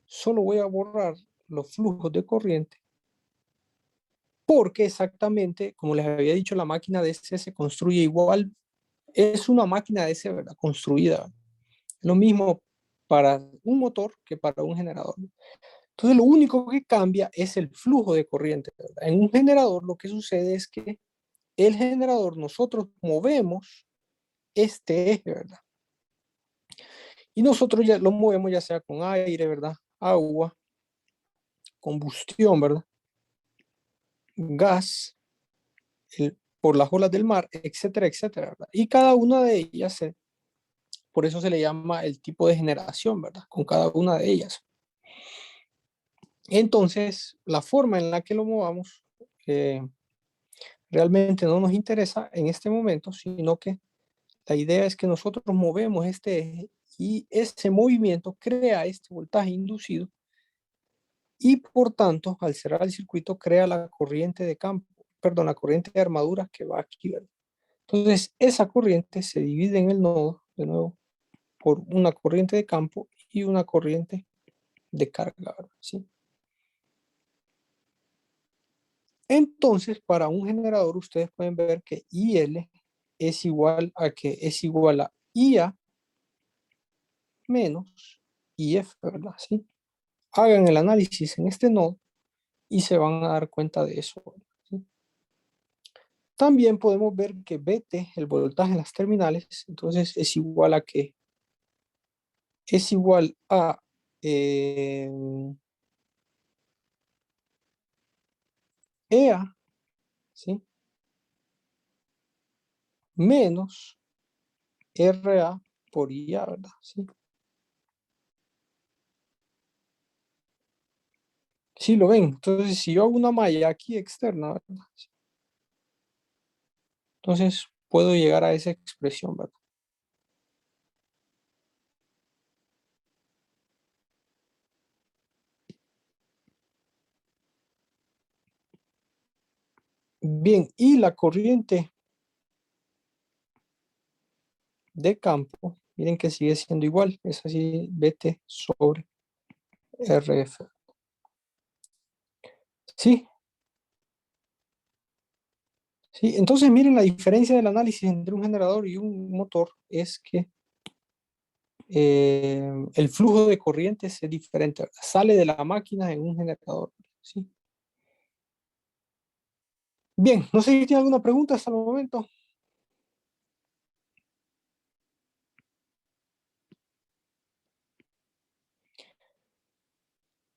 Solo voy a borrar los flujos de corriente, porque exactamente, como les había dicho, la máquina DC se construye igual, es una máquina DC, ¿verdad? Construida. Lo mismo para un motor que para un generador. Entonces, lo único que cambia es el flujo de corriente, ¿verdad? En un generador lo que sucede es que el generador nosotros movemos este eje, ¿verdad? Y nosotros ya lo movemos ya sea con aire, ¿verdad? Agua, combustión, ¿verdad? Gas, por las olas del mar, etcétera, etcétera, ¿verdad? Y cada una de ellas, por eso se le llama el tipo de generación, ¿verdad? Con cada una de ellas. Entonces, la forma en la que lo movamos realmente no nos interesa en este momento, sino que la idea es que nosotros movemos este eje y ese movimiento crea este voltaje inducido y por tanto, al cerrar el circuito, crea la corriente de campo, perdón, la corriente de armadura que va aquí, ¿verdad? Entonces, esa corriente se divide en el nodo, de nuevo, por una corriente de campo y una corriente de carga, ¿verdad? ¿Sí? Entonces, para un generador, ustedes pueden ver que IL es igual a que es igual a IA menos IF, ¿verdad? ¿Sí? Hagan el análisis en este nodo y se van a dar cuenta de eso, ¿sí? También podemos ver que VT, el voltaje en las terminales, entonces es igual a que es igual a EA, ¿sí? Menos RA por IA, ¿verdad? ¿Sí? Sí, lo ven. Entonces, si yo hago una malla aquí externa, ¿verdad? Entonces, puedo llegar a esa expresión, ¿verdad? Bien, y la corriente de campo, miren que sigue siendo igual, es así, BT sobre RF. Sí, sí, entonces miren la diferencia del análisis entre un generador y un motor es que el flujo de corriente es diferente, ¿verdad? Sale de la máquina en un generador, ¿sí? Bien, no sé si tiene alguna pregunta hasta el momento.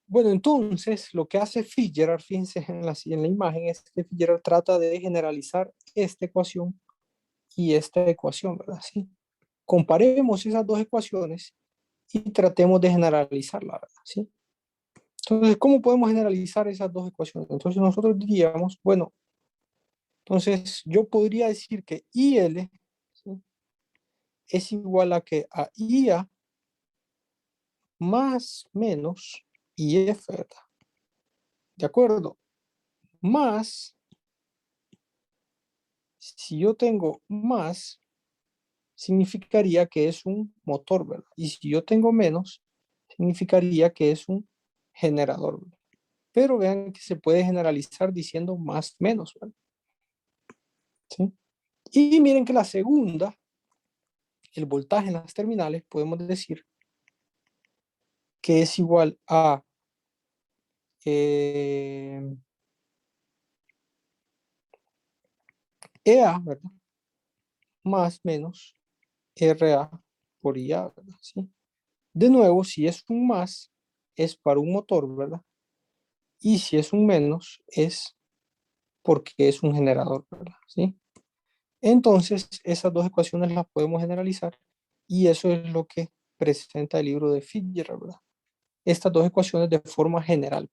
Bueno, entonces lo que hace Fitzgerald, fíjense en la imagen, es que Fitzgerald trata de generalizar esta ecuación y esta ecuación, ¿verdad? Sí. Comparemos esas dos ecuaciones y tratemos de generalizarla, ¿verdad? ¿Sí? Entonces, ¿cómo podemos generalizar esas dos ecuaciones? Entonces nosotros diríamos, bueno, entonces yo podría decir que IL, ¿sí? es igual a que a IA más menos IF, ¿verdad? ¿De acuerdo? Más, si yo tengo más, significaría que es un motor, ¿verdad? Y si yo tengo menos, significaría que es un generador, ¿verdad? Pero vean que se puede generalizar diciendo más menos, ¿verdad? ¿Sí? Y miren que la segunda, el voltaje en las terminales, podemos decir que es igual a EA, ¿verdad? Más menos RA por IA, ¿verdad? ¿Sí? De nuevo, si es un más, es para un motor, ¿verdad? Y si es un menos, es porque es un generador, ¿verdad? ¿Sí? Entonces, esas dos ecuaciones las podemos generalizar y eso es lo que presenta el libro de Fitzgerald, ¿verdad? Estas dos ecuaciones de forma general.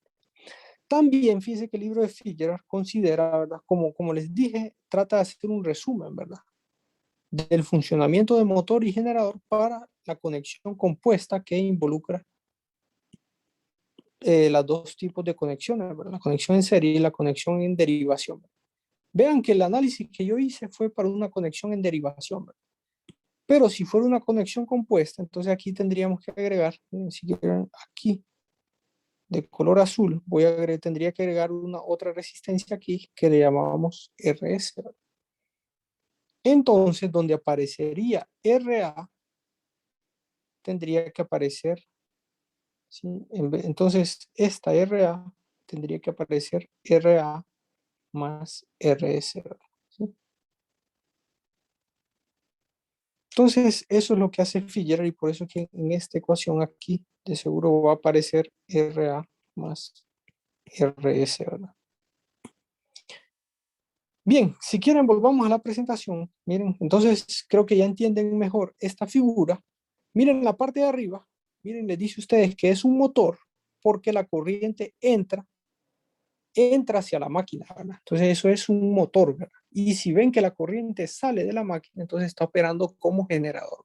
También fíjense que el libro de Fitzgerald considera, ¿verdad? Como les dije, trata de hacer un resumen, ¿verdad? Del funcionamiento de motor y generador para la conexión compuesta que involucra los dos tipos de conexiones, ¿verdad? La conexión en serie y la conexión en derivación. Vean que el análisis que yo hice fue para una conexión en derivación, ¿verdad? Pero si fuera una conexión compuesta, entonces aquí tendríamos que agregar, si quieren, aquí de color azul, tendría que agregar una otra resistencia aquí que le llamábamos RS, ¿verdad? Entonces, donde aparecería RA, tendría que aparecer, ¿sí? Entonces, esta RA tendría que aparecer RA más RS, ¿verdad? ¿Sí? Entonces, eso es lo que hace Fitzgerald y por eso que en esta ecuación aquí de seguro va a aparecer RA más RS, ¿verdad? Bien, si quieren volvamos a la presentación. Miren, entonces creo que ya entienden mejor esta figura. Miren la parte de arriba. Miren, les dice a ustedes que es un motor porque la corriente entra hacia la máquina, ¿verdad? Entonces eso es un motor, ¿verdad? Y si ven que la corriente sale de la máquina, entonces está operando como generador.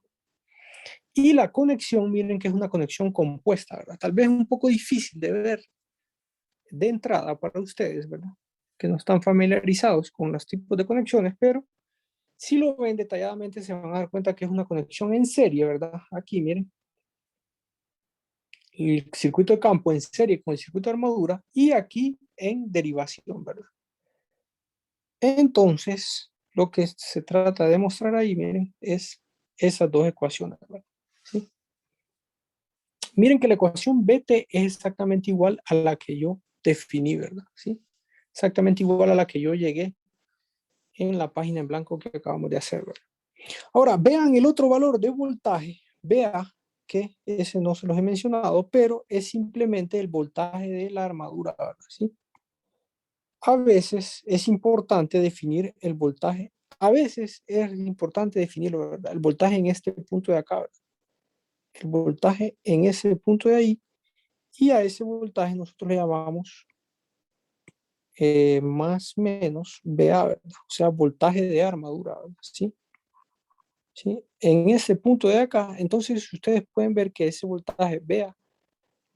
Y la conexión, miren que es una conexión compuesta, ¿verdad? Tal vez un poco difícil de ver de entrada para ustedes, ¿verdad? Que no están familiarizados con los tipos de conexiones, pero si lo ven detalladamente se van a dar cuenta que es una conexión en serie, ¿verdad? Aquí, miren, el circuito de campo en serie con el circuito de armadura y aquí en derivación, ¿verdad? Entonces, lo que se trata de mostrar ahí, miren, es esas dos ecuaciones, ¿verdad? ¿Sí? Miren que la ecuación BT es exactamente igual a la que yo definí, ¿verdad? ¿Sí? Exactamente igual a la que yo llegué en la página en blanco que acabamos de hacer, ¿verdad? Ahora, vean el otro valor de voltaje, vea que ese no se los he mencionado, pero es simplemente el voltaje de la armadura, ¿verdad? ¿Sí? A veces es importante definir el voltaje, a veces es importante definirlo, ¿verdad? El voltaje en este punto de acá, ¿verdad? El voltaje en ese punto de ahí, y a ese voltaje nosotros le llamamos más o menos VA, ¿verdad? O sea, voltaje de armadura, ¿verdad? ¿Sí? ¿Sí? En ese punto de acá, entonces ustedes pueden ver que ese voltaje VA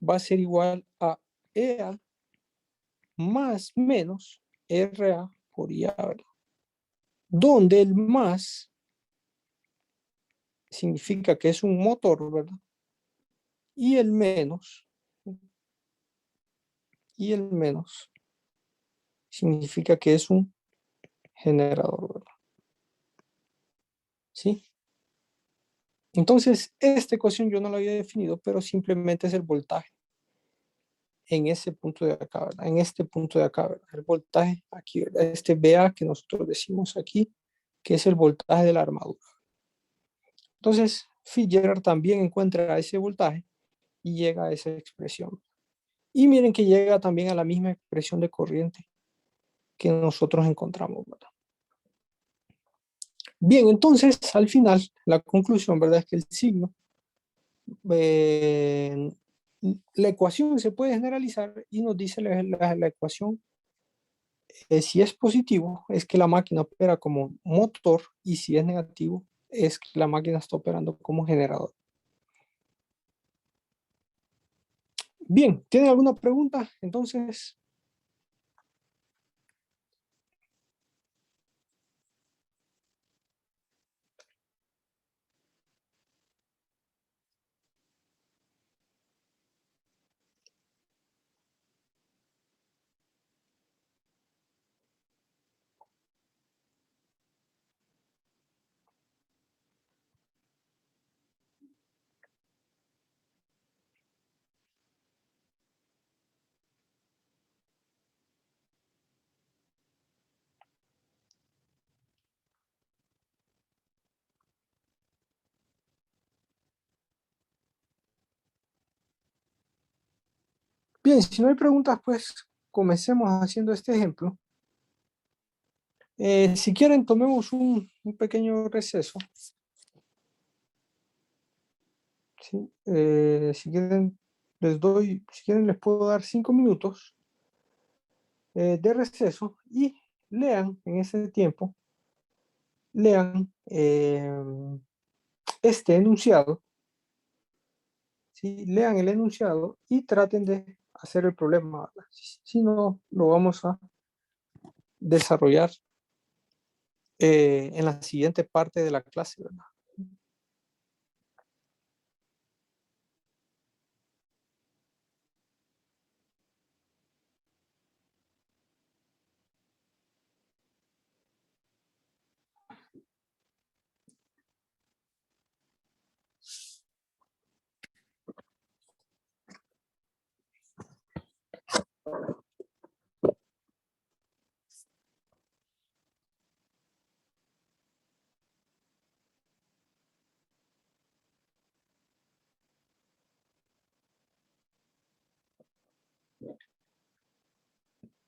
va a ser igual a EA más menos RA por IA, ¿verdad? Donde el más significa que es un motor, ¿verdad? Y el menos, y el menos significa que es un generador, ¿verdad? ¿Sí? Entonces, esta ecuación yo no la había definido, pero simplemente es el voltaje en ese punto de acá, ¿verdad? En este punto de acá, ¿verdad? El voltaje aquí, ¿verdad? Este VA que nosotros decimos aquí, que es el voltaje de la armadura. Entonces, Fitzgerald también encuentra ese voltaje y llega a esa expresión. Y miren que llega también a la misma expresión de corriente que nosotros encontramos, ¿verdad? Bien, entonces, al final, la conclusión, ¿verdad? Es que el signo, eh, la ecuación se puede generalizar y nos dice la ecuación, si es positivo, es que la máquina opera como motor y si es negativo, es que la máquina está operando como generador. Bien, ¿tienen alguna pregunta? Entonces, bien, si no hay preguntas, pues comencemos haciendo este ejemplo. Si quieren, tomemos un pequeño receso. ¿Sí? Si quieren, si quieren, les puedo dar 5 minutos de receso y lean en ese tiempo, lean este enunciado, ¿sí? Lean el enunciado y traten de hacer el problema. Si no, lo vamos a desarrollar en la siguiente parte de la clase, ¿verdad?